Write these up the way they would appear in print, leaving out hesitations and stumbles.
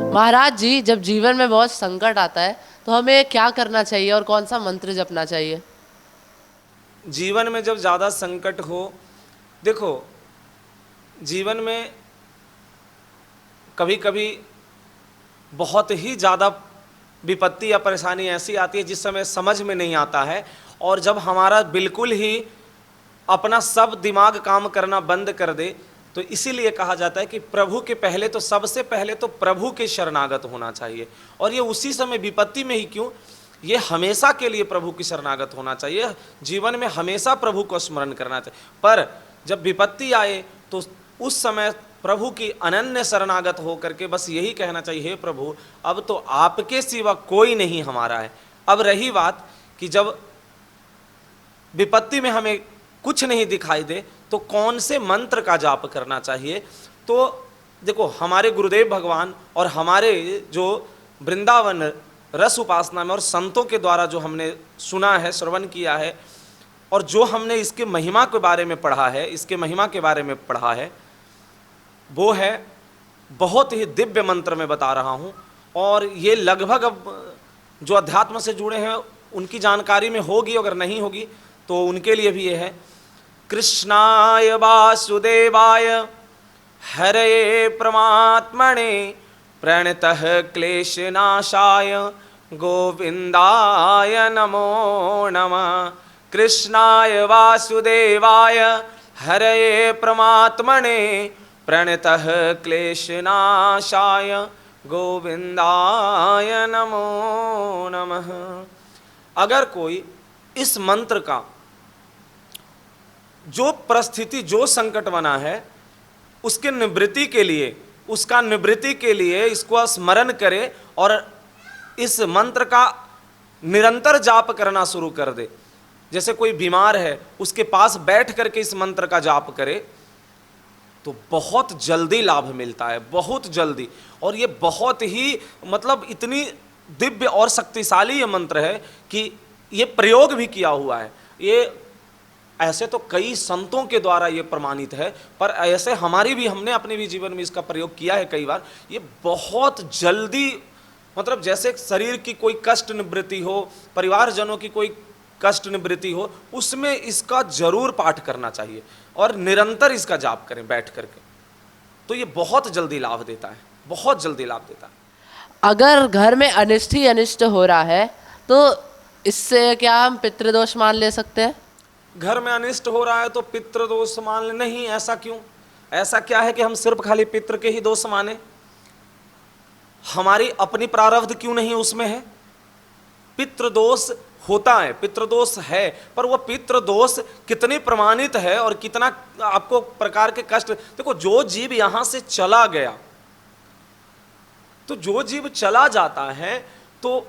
महाराज जी, जब जीवन में बहुत संकट आता है तो हमें क्या करना चाहिए और कौन सा मंत्र जपना चाहिए? जीवन में जब ज़्यादा संकट हो, देखो, जीवन में कभी कभी बहुत ही ज़्यादा विपत्ति या परेशानी ऐसी आती है जिस समय समझ में नहीं आता है, और जब हमारा बिल्कुल ही अपना सब दिमाग काम करना बंद कर दे, तो इसीलिए कहा जाता है कि प्रभु के पहले तो सबसे पहले तो प्रभु के शरणागत होना चाहिए। और ये उसी समय विपत्ति में ही क्यों, ये हमेशा के लिए प्रभु की शरणागत होना चाहिए। जीवन में हमेशा प्रभु को स्मरण करना चाहिए, पर जब विपत्ति आए तो उस समय प्रभु की अनन्य शरणागत हो करके बस यही कहना चाहिए, हे प्रभु, अब तो आपके सिवा कोई नहीं हमारा है। अब रही बात कि जब विपत्ति में हमें कुछ नहीं दिखाई दे तो कौन से मंत्र का जाप करना चाहिए, तो देखो, हमारे गुरुदेव भगवान और हमारे जो वृंदावन रस उपासना में और संतों के द्वारा जो हमने सुना है, श्रवण किया है, और जो हमने इसके महिमा के बारे में पढ़ा है, इसके महिमा के बारे में पढ़ा है, वो है बहुत ही दिव्य मंत्र में बता रहा हूँ। और ये लगभग अब जो अध्यात्म से जुड़े हैं उनकी जानकारी में होगी, अगर नहीं होगी तो उनके लिए भी ये है। कृष्णाय वासुदेवाय हरे परमात्मने प्रणतः क्लेशनाशाय गोविंदाय नमो नमः। कृष्णाय वासुदेवाय हरे परमात्मने प्रणतः क्लेशनाशाय गोविंदाय नमो नमः। अगर कोई इस मंत्र का जो परिस्थिति, जो संकट बना है, उसके निवृत्ति के लिए, उसका निवृत्ति के लिए इसको स्मरण करे और इस मंत्र का निरंतर जाप करना शुरू कर दे। जैसे कोई बीमार है, उसके पास बैठ करके इस मंत्र का जाप करे तो बहुत जल्दी लाभ मिलता है, बहुत जल्दी। और ये बहुत ही मतलब इतनी दिव्य और शक्तिशाली ये मंत्र है कि ये प्रयोग भी किया हुआ है। ये ऐसे तो कई संतों के द्वारा ये प्रमाणित है, पर ऐसे हमने अपने भी जीवन में इसका प्रयोग किया है कई बार। ये बहुत जल्दी, मतलब जैसे शरीर की कोई कष्ट निवृत्ति हो, परिवारजनों की कोई कष्ट निवृत्ति हो, उसमें इसका जरूर पाठ करना चाहिए और निरंतर इसका जाप करें बैठ करके, तो ये बहुत जल्दी लाभ देता है, बहुत जल्दी लाभ देता है। अगर घर में अनिष्ट ही अनिष्ट हो रहा है तो इससे क्या हम पितृदोष मान ले सकते हैं? घर में अनिष्ट हो रहा है तो पितृदोष मान ले? नहीं, ऐसा क्यों? ऐसा क्या है कि हम सिर्फ खाली पितृ के ही दोष माने? हमारी अपनी प्रारब्ध क्यों नहीं उसमें है? पितृदोष होता है, पितृदोष है, पर वह पितृदोष कितनी प्रमाणित है और कितना आपको प्रकार के कष्ट। देखो, जो जीव यहां से चला गया, तो जो जीव चला जाता है तो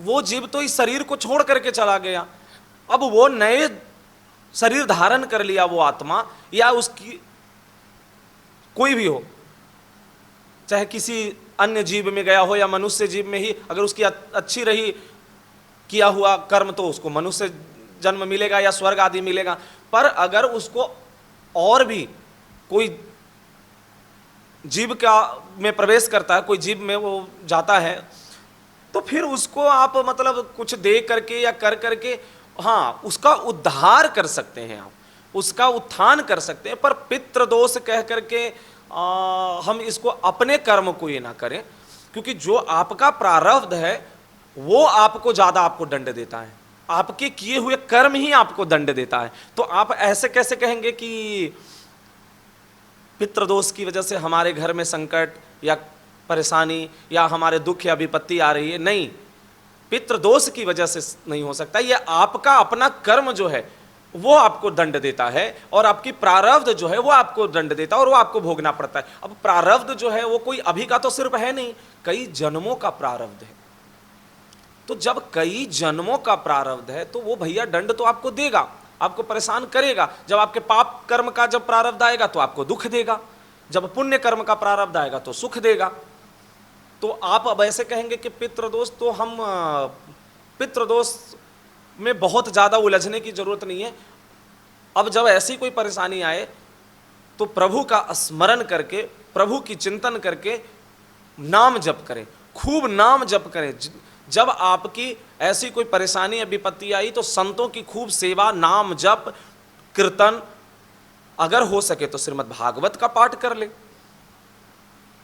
वो जीव तो इस शरीर को छोड़ करके चला गया। अब वो नए शरीर धारण कर लिया, वो आत्मा या उसकी कोई भी हो, चाहे किसी अन्य जीव में गया हो या मनुष्य जीव में ही, अगर उसकी अच्छी रही किया हुआ कर्म तो उसको मनुष्य जन्म मिलेगा या स्वर्ग आदि मिलेगा। पर अगर उसको और भी कोई जीव का में प्रवेश करता है, कोई जीव में वो जाता है, तो फिर उसको आप मतलब कुछ दे करके या कर करके, हाँ, उसका उद्धार कर सकते हैं, आप उसका उत्थान कर सकते हैं। पर पितृदोष कह करके हम इसको अपने कर्म को ये ना करें, क्योंकि जो आपका प्रारब्ध है वो आपको ज्यादा आपको दंड देता है, आपके किए हुए कर्म ही आपको दंड देता है। तो आप ऐसे कैसे कहेंगे कि पितृदोष की वजह से हमारे घर में संकट या परेशानी या हमारे दुख या विपत्ति आ रही है? नहीं, पितृदोष की वजह से नहीं हो सकता। ये आपका अपना कर्म जो है वो आपको दंड देता है, और आपकी प्रारब्ध जो है वो आपको दंड देता है, और वो आपको भोगना पड़ता है। अब प्रारब्ध जो है वो कोई अभी का तो सिर्फ है नहीं, कई जन्मों का प्रारब्ध है। तो जब कई जन्मों का प्रारब्ध है तो वो भैया दंड तो आपको देगा, आपको परेशान करेगा। जब आपके पाप कर्म का जब प्रारब्ध आएगा तो आपको दुख देगा, जब पुण्य कर्म का प्रारब्ध आएगा तो सुख देगा। तो आप अब ऐसे कहेंगे कि पितृदोष, तो हम पितृदोष में बहुत ज़्यादा उलझने की जरूरत नहीं है। अब जब ऐसी कोई परेशानी आए तो प्रभु का स्मरण करके, प्रभु की चिंतन करके नाम जप करें, खूब नाम जप करें। जब आपकी ऐसी कोई परेशानी या विपत्ति आई तो संतों की खूब सेवा, नाम जप, कीर्तन, अगर हो सके तो श्रीमद् भागवत का पाठ कर ले।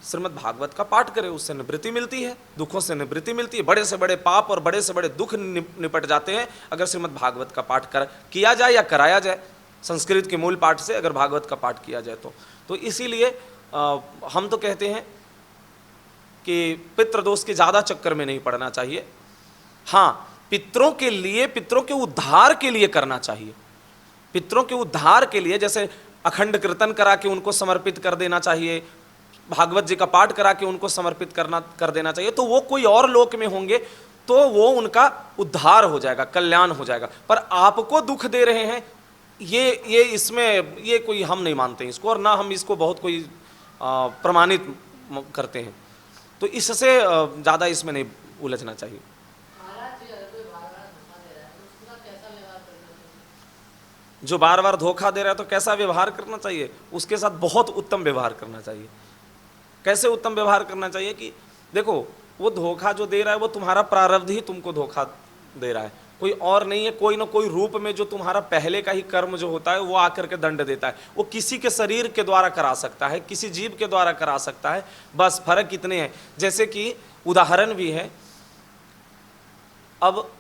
श्रीमद् भागवत का पाठ करे, उससे निवृत्ति मिलती है, दुखों से निवृत्ति मिलती है। बड़े से बड़े पाप और बड़े से बड़े दुख निपट जाते हैं अगर श्रीमद् भागवत का पाठ किया जाए या कराया जाए। संस्कृत के मूल पाठ से अगर भागवत का पाठ किया जाए तो इसीलिए हम तो कहते हैं कि पितृदोष के ज़्यादा चक्कर में नहीं पड़ना चाहिए। हाँ, पितरों के लिए, पितरों के उद्धार के लिए करना चाहिए। पितरों के उद्धार के लिए जैसे अखंड कीर्तन करा के उनको समर्पित कर देना चाहिए, भागवत जी का पाठ करा के उनको समर्पित कर देना चाहिए। तो वो कोई और लोक में होंगे तो वो उनका उद्धार हो जाएगा, कल्याण हो जाएगा। पर आपको दुख दे रहे हैं, ये इसमें ये कोई हम नहीं मानते इसको, और ना हम इसको बहुत कोई प्रमाणित करते हैं। तो इससे ज़्यादा इसमें नहीं उलझना चाहिए। जो बार बार धोखा दे रहा है तो कैसा व्यवहार करना चाहिए? उसके साथ बहुत उत्तम व्यवहार करना चाहिए। कैसे उत्तम व्यवहार करना चाहिए कि देखो, वो धोखा जो दे रहा है वो तुम्हारा प्रारब्ध ही तुमको धोखा दे रहा है, कोई और नहीं है। कोई ना कोई रूप में जो तुम्हारा पहले का ही कर्म जो होता है वो आकर के दंड देता है। वो किसी के शरीर के द्वारा करा सकता है, किसी जीव के द्वारा करा सकता है, बस फर्क इतने हैं। जैसे कि उदाहरण भी है, अब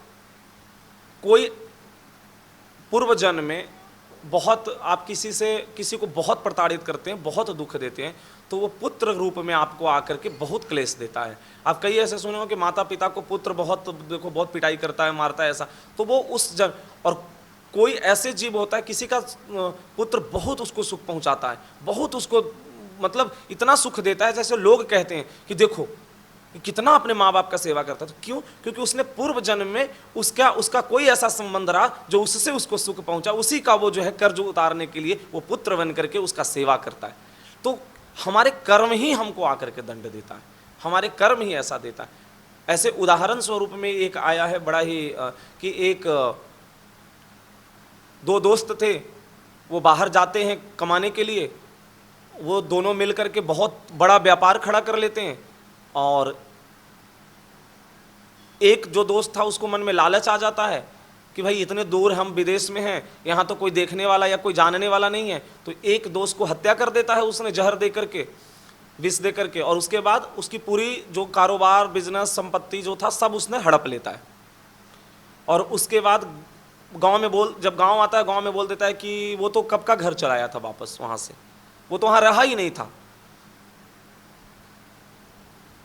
कोई पूर्व जन्म में बहुत आप किसी को बहुत प्रताड़ित करते हैं, बहुत दुख देते हैं, तो वो पुत्र रूप में आपको आकर के बहुत क्लेश देता है। आप कई ऐसे सुने हो कि माता पिता को पुत्र बहुत बहुत पिटाई करता है, मारता है, ऐसा। तो वो और कोई ऐसे जीव होता है, किसी का पुत्र बहुत उसको सुख पहुंचाता है, बहुत उसको मतलब इतना सुख देता है, जैसे लोग कहते हैं कि देखो कितना अपने माँ बाप का सेवा करता था। क्यों? क्योंकि उसने पूर्व जन्म में उसका कोई ऐसा संबंध रहा जो उससे उसको सुख पहुंचा, उसी का वो जो है कर्ज उतारने के लिए वो पुत्र बन करके उसका सेवा करता है। तो हमारे कर्म ही हमको आकर के दंड देता है, हमारे कर्म ही ऐसा देता है। ऐसे उदाहरण स्वरूप में एक आया है बड़ा ही कि एक दो दोस्त थे, वो बाहर जाते हैं कमाने के लिए, वो दोनों मिलकर के बहुत बड़ा व्यापार खड़ा कर लेते हैं। और एक जो दोस्त था उसको मन में लालच आ जाता है कि भाई इतने दूर हम विदेश में हैं, यहाँ तो कोई देखने वाला या कोई जानने वाला नहीं है। तो एक दोस्त को हत्या कर देता है उसने, जहर दे करके, विष दे करके, और उसके बाद उसकी पूरी जो कारोबार, बिजनेस, संपत्ति जो था सब उसने हड़प लेता है। और उसके बाद जब गांव आता है, गांव में बोल देता है कि वो तो कब का घर चलाया था वापस वहां से, वो तो वहां रहा ही नहीं था।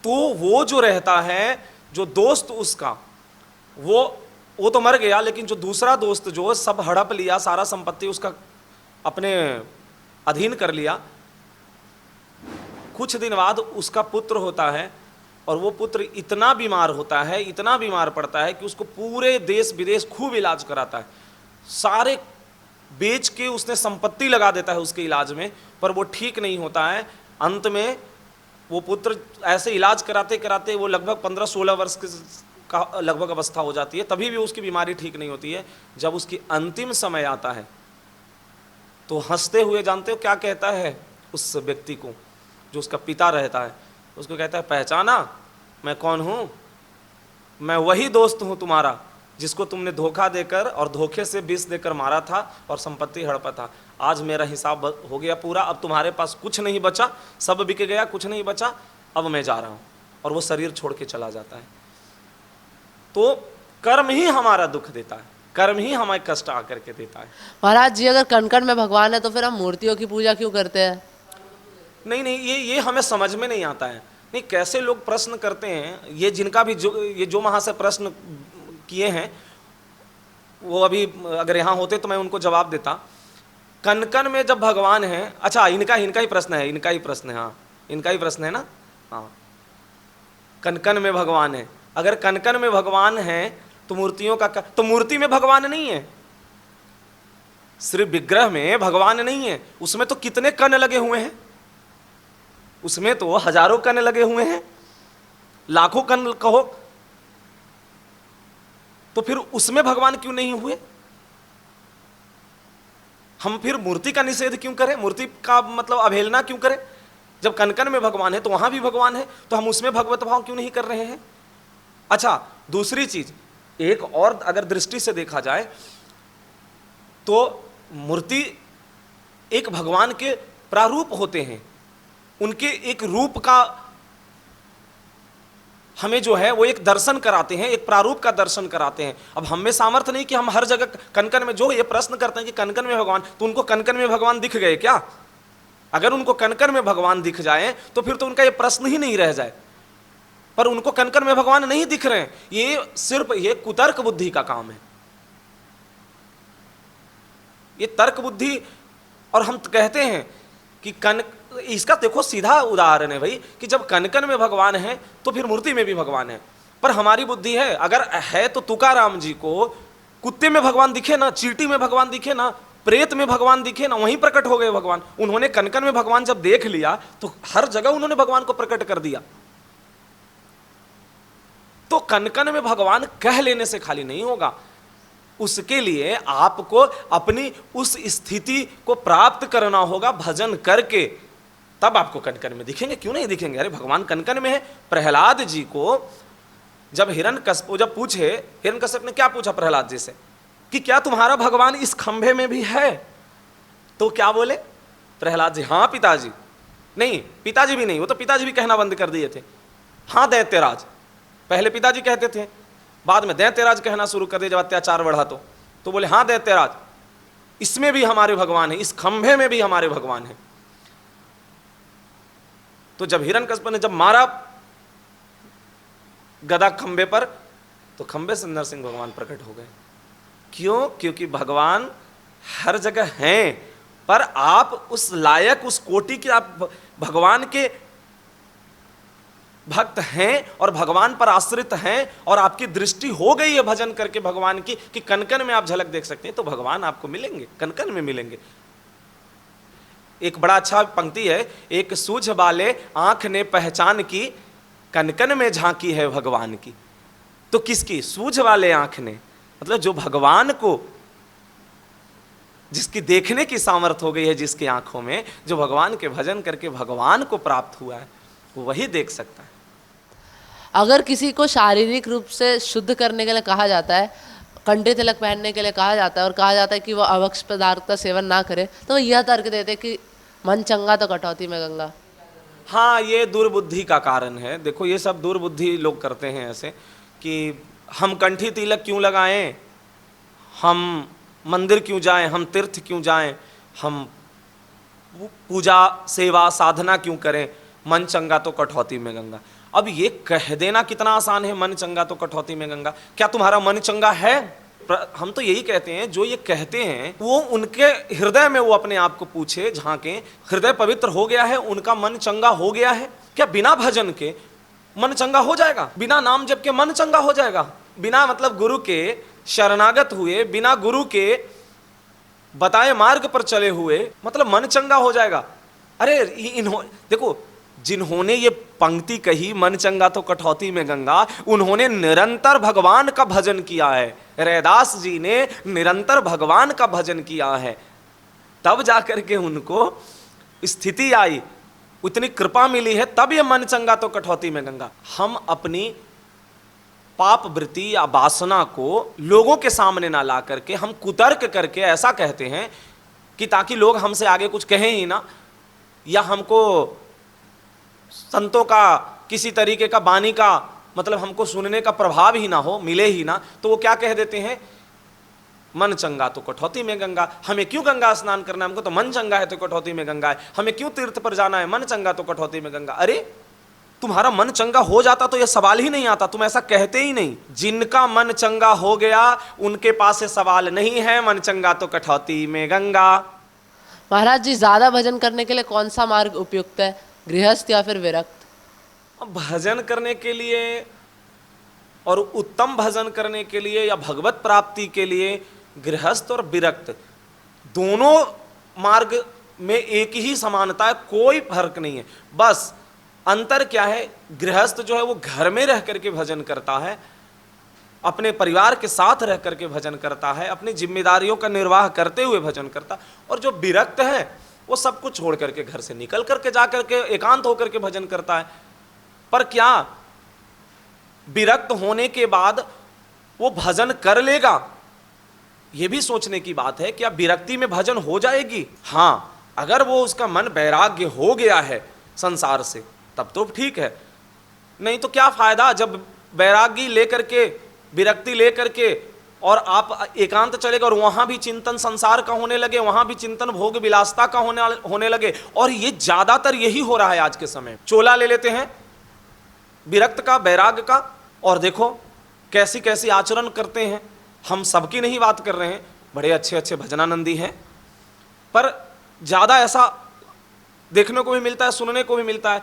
तो वो जो रहता है, जो दोस्त उसका, वो तो मर गया, लेकिन जो दूसरा दोस्त जो सब हड़प लिया, सारा संपत्ति उसका अपने अधीन कर लिया। कुछ दिन बाद उसका पुत्र होता है, और वो पुत्र इतना बीमार होता है, इतना बीमार पड़ता है कि उसको पूरे देश विदेश खूब इलाज कराता है, सारे बेच के उसने संपत्ति लगा देता है उसके इलाज में, पर वो ठीक नहीं होता है। अंत में वो पुत्र ऐसे इलाज कराते कराते वो लगभग 15-16 वर्ष का लगभग अवस्था हो जाती है, तभी भी उसकी बीमारी ठीक नहीं होती है। जब उसकी अंतिम समय आता है तो हंसते हुए, जानते हो क्या कहता है उस व्यक्ति को, जो उसका पिता रहता है, उसको कहता है, पहचाना मैं कौन हूँ? मैं वही दोस्त हूँ तुम्हारा जिसको तुमने धोखा देकर और धोखे से विष देकर मारा था और संपत्ति हड़पा था। आज मेरा हिसाब हो गया पूरा, अब तुम्हारे पास कुछ नहीं बचा, सब बिक गया, कुछ नहीं बचा, अब मैं जा रहा हूँ। और वो शरीर छोड़ के चला जाता है। तो कर्म ही हमारा दुख देता है, कर्म ही हमें कष्ट आकर के देता है। महाराज जी, अगर कण-कण में भगवान है तो फिर हम मूर्तियों की पूजा क्यों करते हैं? नहीं, ये हमें समझ में नहीं आता है। नहीं, कैसे लोग प्रश्न करते हैं, ये जिनका भी जो वहाँ से प्रश्न किए हैं, वो अभी अगर यहाँ होते तो मैं उनको जवाब देता। कण-कण में जब भगवान है, अच्छा इनका ही प्रश्न है, हाँ, इनका ही प्रश्न है ना, हाँ, कण-कण में भगवान है। अगर कण-कण में भगवान है तो मूर्तियों का तो मूर्ति में भगवान नहीं है, सिर्फ विग्रह में भगवान नहीं है, उसमें तो कितने कण लगे हुए हैं, उसमें तो हजारों कण लगे हुए हैं, लाखों कण कहो, तो फिर उसमें भगवान क्यों नहीं हुए? हम फिर मूर्ति का निषेध क्यों करें? मूर्ति का मतलब अवहेलना क्यों करें? जब कनकन में भगवान है तो वहां भी भगवान है, तो हम उसमें भगवत भाव क्यों नहीं कर रहे हैं? अच्छा, दूसरी चीज, एक और अगर दृष्टि से देखा जाए तो मूर्ति एक भगवान के प्रारूप होते हैं, उनके एक रूप का हमें जो है वो एक दर्शन कराते हैं, एक प्रारूप का दर्शन कराते हैं। अब हम में सामर्थ्य नहीं कि हम हर जगह कनकन में, जो ये प्रश्न करते हैं कि कनकन में भगवान, तो उनको कनकन में भगवान दिख गए क्या? अगर उनको कनकन में भगवान दिख जाए तो फिर तो उनका ये प्रश्न ही नहीं रह जाए, पर उनको कनकन में भगवान नहीं दिख रहे हैं। ये सिर्फ ये कुतर्क बुद्धि का काम है, ये तर्क बुद्धि। और हम कहते हैं कि इसका देखो सीधा उदाहरण है भाई, कि जब कनकन में भगवान है तो फिर मूर्ति में भी भगवान है। पर हमारी बुद्धि है, अगर है तो तुकाराम जी को कुत्ते में भगवान दिखे ना, चींटी में भगवान दिखे ना, प्रेत में भगवान दिखे ना, वहीं प्रकट हो गए भगवान। उन्होंने कनकन में भगवान जब देख लिया तो हर जगह उन्होंने भगवान को प्रकट कर दिया। तो कनकन में भगवान कह लेने से खाली नहीं होगा, उसके लिए आपको अपनी उस स्थिति को प्राप्त करना होगा भजन करके, तब आपको कनकन में दिखेंगे। क्यों नहीं दिखेंगे? अरे भगवान कनकन में है। प्रहलाद जी को जब हिरण्यकश्यप जब पूछे, हिरण्यकश्यप ने क्या पूछा प्रहलाद जी से कि क्या तुम्हारा भगवान इस खंभे में भी है? तो क्या बोले प्रहलाद जी? हाँ पिताजी। नहीं, पिताजी भी नहीं, वो तो पिताजी भी कहना बंद कर दिए थे। हाँ दैत्यराज, पहले पिताजी कहते थे, बाद में दैत्यराज कहना शुरू कर दिया जब अत्याचार बढ़ा तो बोले हाँ दैत्यराज, इसमें भी हमारे भगवान है, इस खंभे में भी हमारे भगवान है। तो जब हिरण्यकश्यप ने जब मारा गदा खंभे पर, तो खंभे से नरसिंह भगवान प्रकट हो गए। क्यों? क्योंकि भगवान हर जगह हैं, पर आप उस लायक, उस कोटि के आप भगवान के भक्त हैं और भगवान पर आश्रित हैं, और आपकी दृष्टि हो गई है भजन करके भगवान की कि कनकन में आप झलक देख सकते हैं, तो भगवान आपको मिलेंगे, कनकन में मिलेंगे। एक बड़ा अच्छा पंक्ति है, एक सूझ वाले आंख ने पहचान की, कनकन में झांकी है भगवान की। तो किसकी? सूझ वाले आंख ने, मतलब जो भगवान को, जिसकी देखने की सामर्थ्य हो गई है जिसकी आंखों में, जो भगवान के भजन करके भगवान को प्राप्त हुआ है, वो वही देख सकता है। अगर किसी को शारीरिक रूप से शुद्ध करने के लिए कहा जाता है, कंठे तिलक पहनने के लिए कहा जाता है और कहा जाता है कि वो अवक्ष पदार्थ का सेवन ना करे, तो वो यह तर्क देते कि मन चंगा तो कटौती में गंगा। हाँ, ये दुर्बुद्धि का कारण है। देखो ये सब दुर्बुद्धि लोग करते हैं ऐसे कि हम कंठी तिलक क्यों लगाएं, हम मंदिर क्यों जाएं, हम तीर्थ क्यों जाएं, हम पूजा सेवा साधना क्यों करें, मन चंगा तो कटौती में गंगा। अब ये कह देना कितना आसान है, मन चंगा तो कटौती में गंगा। क्या तुम्हारा मन चंगा है? हम तो यही कहते हैं, जो ये कहते हैं वो उनके हृदय में वो अपने आप को पूछे, झांके, हृदय पवित्र हो गया है, उनका मन चंगा हो गया है क्या? बिना भजन के मन चंगा हो जाएगा? बिना नाम जप के मन चंगा हो जाएगा? बिना मतलब गुरु के शरणागत हुए, बिना गुरु के बताए मार्ग पर चले हुए मतलब मन चंगा हो जाएगा? अरे देखो, जिन्होंने ये पंक्ति कही मन चंगा तो कटौती में गंगा, उन्होंने निरंतर भगवान का भजन किया है। रैदास जी ने निरंतर भगवान का भजन किया है, तब जाकर के उनको स्थिति आई, उतनी कृपा मिली है, तब ये मन चंगा तो कटौती में गंगा। हम अपनी पाप वृत्ति या वासना को लोगों के सामने ना ला करके हम कुतर्क करके ऐसा कहते हैं कि ताकि लोग हमसे आगे कुछ कहें ही ना, या हमको संतों का किसी तरीके का वाणी का मतलब हमको सुनने का प्रभाव ही ना हो, मिले ही ना, तो वो क्या कह देते हैं, मन चंगा तो कटौती में गंगा। हमें क्यों गंगा स्नान करना है? हमको तो मन चंगा है तो कटौती में गंगा है। हमें क्यों तीर्थ पर जाना है? मन चंगा तो कटौती में गंगा। अरे तुम्हारा मन चंगा हो जाता तो यह सवाल ही नहीं आता, तुम ऐसा कहते ही नहीं। जिनका मन चंगा हो गया उनके पास ये सवाल नहीं है, मन चंगा तो कटौती में गंगा। महाराज जी, ज्यादा भजन करने के लिए कौन सा मार्ग उपयुक्त है, गृहस्थ या फिर विरक्त? भजन करने के लिए और उत्तम भजन करने के लिए या भगवत प्राप्ति के लिए गृहस्थ और विरक्त दोनों मार्ग में एक ही समानता है, कोई फर्क नहीं है। बस अंतर क्या है, गृहस्थ जो है वो घर में रह करके भजन करता है, अपने परिवार के साथ रह करके भजन करता है, अपनी जिम्मेदारियों का निर्वाह करते हुए भजन करता। और जो विरक्त है वो सब कुछ छोड़ करके घर से निकल करके जा करके एकांत होकर के भजन करता है। पर क्या विरक्त होने के बाद वो भजन कर लेगा? ये भी सोचने की बात है। क्या विरक्ति में भजन हो जाएगी? हाँ, अगर वो उसका मन वैराग्य हो गया है संसार से तब तो ठीक है, नहीं तो क्या फायदा जब वैरागी लेकर के, विरक्ति लेकर के और आप एकांत चले गए और वहां भी चिंतन संसार का होने लगे, वहां भी चिंतन भोग विलासता का होने लगे। और ये ज्यादातर यही हो रहा है आज के समय। चोला ले लेते हैं विरक्त का, वैराग का, और देखो कैसी कैसी आचरण करते हैं। हम सबकी नहीं बात कर रहे हैं, बड़े अच्छे अच्छे भजनानंदी हैं, पर ज्यादा ऐसा देखने को भी मिलता है, सुनने को भी मिलता है।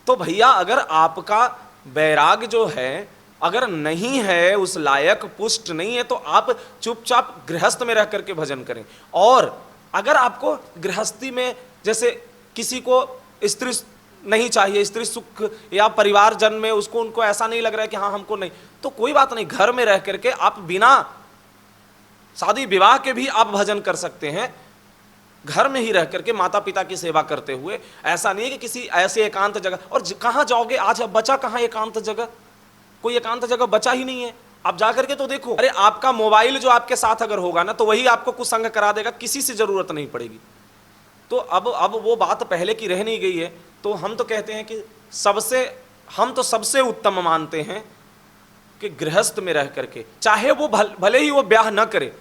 तो भैया अगर आपका वैराग जो है अगर नहीं है, उस लायक पुष्ट नहीं है, तो आप चुपचाप गृहस्थ में रह करके भजन करें। और अगर आपको गृहस्थी में जैसे किसी को स्त्री नहीं चाहिए, स्त्री सुख या परिवारजन में उसको उनको ऐसा नहीं लग रहा है कि हाँ हमको नहीं, तो कोई बात नहीं, घर में रह करके आप बिना शादी विवाह के भी आप भजन कर सकते हैं, घर में ही रह करके माता पिता की सेवा करते हुए। ऐसा नहीं है कि किसी ऐसे एकांत जगह, और कहाँ जाओगे आज, बचा कहाँ एकांत जगह? कोई एकांत जगह बचा ही नहीं है। आप जाकर के तो देखो, अरे आपका मोबाइल जो आपके साथ अगर होगा ना तो वही आपको कुछ संग करा देगा, किसी से जरूरत नहीं पड़ेगी। तो अब वो बात पहले की रह नहीं गई है। तो हम तो कहते हैं कि हम तो सबसे उत्तम मानते हैं कि गृहस्थ में रह करके, चाहे वो भले ही वो ब्याह न करे,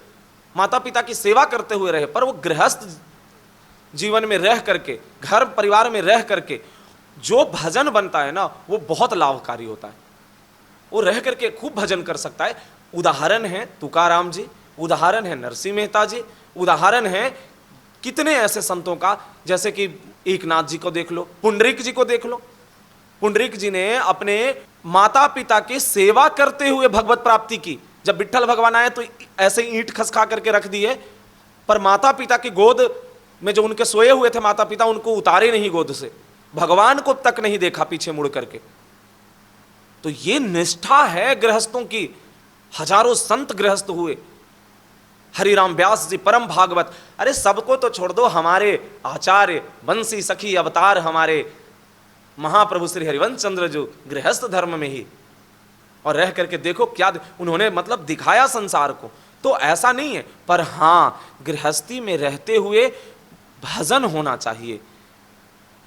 माता पिता की सेवा करते हुए रहे, पर वो गृहस्थ जीवन में रह करके, घर परिवार में रह करके जो भजन बनता है ना वो बहुत लाभकारी होता है। वो रह करके खूब भजन कर सकता है। उदाहरण है तुकाराम जी, उदाहरण है नरसिंह मेहता जी, उदाहरण है कितने ऐसे संतों का, जैसे कि एकनाथ जी को देख लो, पुंडरीक जी को देख लो। पुंडरीक जी ने अपने माता पिता की सेवा करते हुए भगवत प्राप्ति की। जब विट्ठल भगवान आए तो ऐसे ईंट खसखा करके रख दिए, पर माता पिता की गोद में जो उनके सोए हुए थे माता पिता, उनको उतारे नहीं गोद से, भगवान को तक नहीं देखा पीछे मुड़ करके। तो ये निष्ठा है गृहस्थों की। हजारों संत गृहस्थ हुए, हरिराम व्यास जी परम भागवत, अरे सबको तो छोड़ दो, हमारे आचार्य बंसी सखी अवतार हमारे महाप्रभु श्री हरिवंश चंद्र जो गृहस्थ धर्म में ही और रह करके देखो क्या उन्होंने मतलब दिखाया संसार को। तो ऐसा नहीं है, पर हाँ गृहस्थी में रहते हुए भजन होना चाहिए,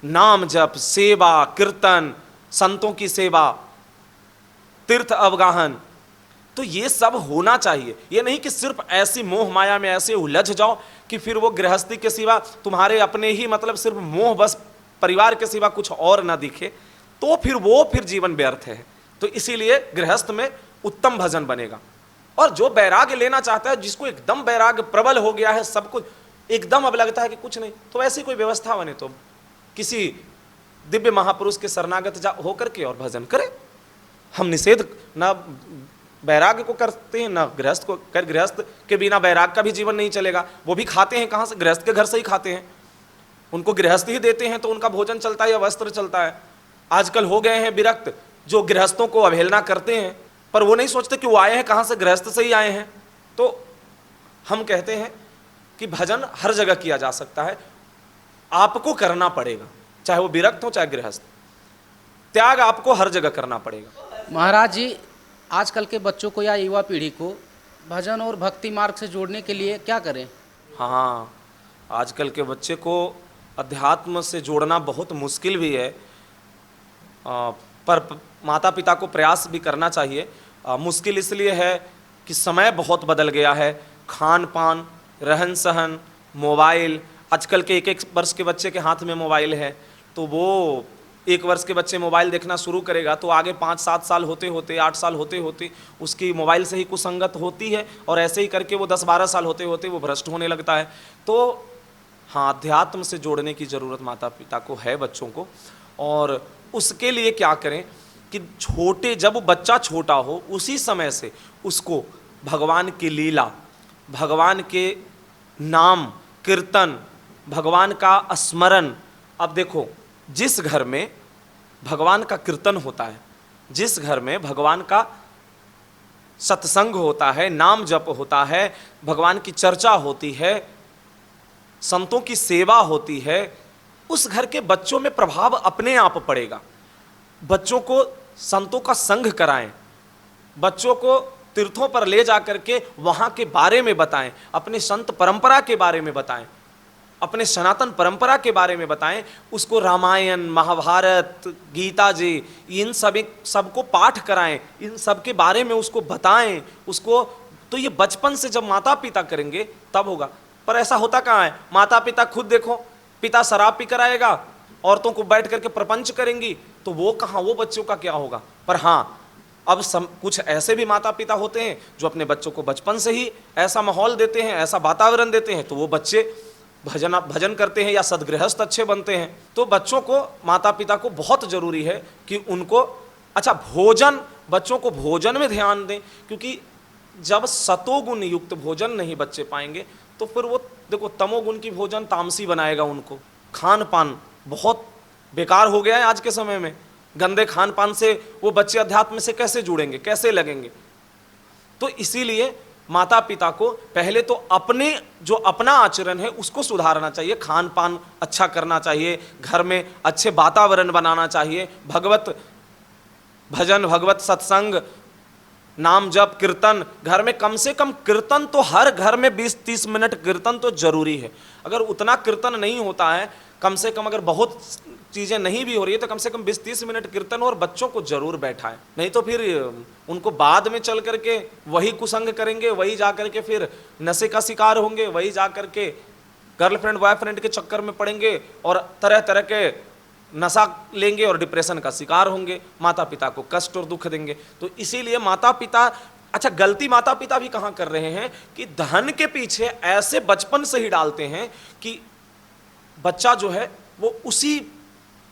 नाम जप, सेवा, कीर्तन, संतों की सेवा, तीर्थ अवगाहन, तो ये सब होना चाहिए। ये नहीं कि सिर्फ ऐसी मोह माया में ऐसे उलझ जाओ कि फिर वो गृहस्थी के सिवा तुम्हारे अपने ही मतलब सिर्फ मोह बस परिवार के सिवा कुछ और ना दिखे, तो फिर जीवन व्यर्थ है। तो इसीलिए गृहस्थ में उत्तम भजन बनेगा। और जो वैराग्य लेना चाहता है, जिसको एकदम वैराग्य प्रबल हो गया है, सब कुछ एकदम अब लगता है कि कुछ नहीं, तो ऐसी कोई व्यवस्था बने तो किसी दिव्य महापुरुष के शरणागत होकर के और भजन करे। हम निषेध ना वैराग्य को करते हैं ना गृहस्थ को कर। गृहस्थ के बिना वैराग का भी जीवन नहीं चलेगा। वो भी खाते हैं कहाँ से? गृहस्थ के घर से ही खाते हैं। उनको गृहस्थ ही देते हैं तो उनका भोजन चलता है या वस्त्र चलता है। आजकल हो गए हैं विरक्त जो गृहस्थों को अवहेलना करते हैं, पर वो नहीं सोचते कि वो आए हैं कहाँ से, गृहस्थ से ही आए हैं। तो हम कहते हैं कि भजन हर जगह किया जा सकता है, आपको करना पड़ेगा, चाहे वो विरक्त हो चाहे गृहस्थ, त्याग आपको हर जगह करना पड़ेगा। महाराज जी, आजकल के बच्चों को या युवा पीढ़ी को भजन और भक्ति मार्ग से जोड़ने के लिए क्या करें? हाँ, आजकल के बच्चे को अध्यात्म से जोड़ना बहुत मुश्किल भी है, पर माता पिता को प्रयास भी करना चाहिए। मुश्किल इसलिए है कि समय बहुत बदल गया है, खान पान, रहन सहन, मोबाइल। आजकल के 1-1 वर्ष के बच्चे के हाथ में मोबाइल है, तो वो 1 वर्ष के बच्चे मोबाइल देखना शुरू करेगा तो आगे 5-7 साल होते होते, 8 साल होते होते उसकी मोबाइल से ही कुसंगत होती है, और ऐसे ही करके वो 10-12 साल होते होते वो भ्रष्ट होने लगता है। तो हाँ, अध्यात्म से जोड़ने की ज़रूरत माता पिता को है बच्चों को। और उसके लिए क्या करें कि जब बच्चा छोटा हो उसी समय से उसको भगवान की लीला, भगवान के नाम कीर्तन, भगवान का स्मरण। अब देखो, जिस घर में भगवान का कीर्तन होता है, जिस घर में भगवान का सत्संग होता है, नाम जप होता है, भगवान की चर्चा होती है, संतों की सेवा होती है, उस घर के बच्चों में प्रभाव अपने आप पड़ेगा। बच्चों को संतों का संग कराएं, बच्चों को तीर्थों पर ले जा करके वहां के बारे में बताएं, अपने संत परंपरा के बारे में बताएं, अपने सनातन परंपरा के बारे में बताएं, उसको रामायण, महाभारत, गीता जी, इन सबको पाठ कराएं, इन सब के बारे में उसको बताएं उसको। तो ये बचपन से जब माता पिता करेंगे तब होगा। पर ऐसा होता कहाँ है? माता पिता खुद देखो, पिता शराब पी कर आएगा, औरतों को बैठ करके प्रपंच करेंगी, तो वो कहाँ, वो बच्चों का क्या होगा? पर हाँ, अब कुछ ऐसे भी माता पिता होते हैं जो अपने बच्चों को बचपन से ही ऐसा माहौल देते हैं, ऐसा वातावरण देते हैं, तो वो बच्चे भजन करते हैं या सदगृहस्थ अच्छे बनते हैं। तो बच्चों को, माता पिता को बहुत जरूरी है कि उनको अच्छा भोजन, बच्चों को भोजन में ध्यान दें, क्योंकि जब सतोगुण युक्त भोजन नहीं बच्चे पाएंगे तो फिर वो देखो तमोगुण की भोजन तामसी बनाएगा उनको। खान पान बहुत बेकार हो गया है आज के समय में। गंदे खान पान से वो बच्चे अध्यात्म से कैसे जुड़ेंगे, कैसे लगेंगे? तो इसीलिए माता पिता को पहले तो अपने जो अपना आचरण है उसको सुधारना चाहिए, खान पान अच्छा करना चाहिए, घर में अच्छे वातावरण बनाना चाहिए, भगवत भजन, भगवत सत्संग, नाम जप, कीर्तन, घर में कम से कम कीर्तन तो हर घर में 20-30 मिनट कीर्तन तो जरूरी है। अगर उतना कीर्तन नहीं होता है, कम से कम अगर बहुत चीज़ें नहीं भी हो रही है तो कम से कम 20-30 मिनट कीर्तन, और बच्चों को जरूर बैठाएं, नहीं तो फिर उनको बाद में चल करके वही कुसंग करेंगे, वही जा करके फिर नशे का शिकार होंगे, वही जा करके गर्लफ्रेंड बॉयफ्रेंड के चक्कर में पड़ेंगे और तरह तरह के नशा लेंगे और डिप्रेशन का शिकार होंगे, माता पिता को कष्ट और दुख देंगे। तो इसीलिए माता पिता, अच्छा गलती माता पिता भी कहाँ कर रहे हैं कि धन के पीछे ऐसे बचपन से ही डालते हैं कि बच्चा जो है वो उसी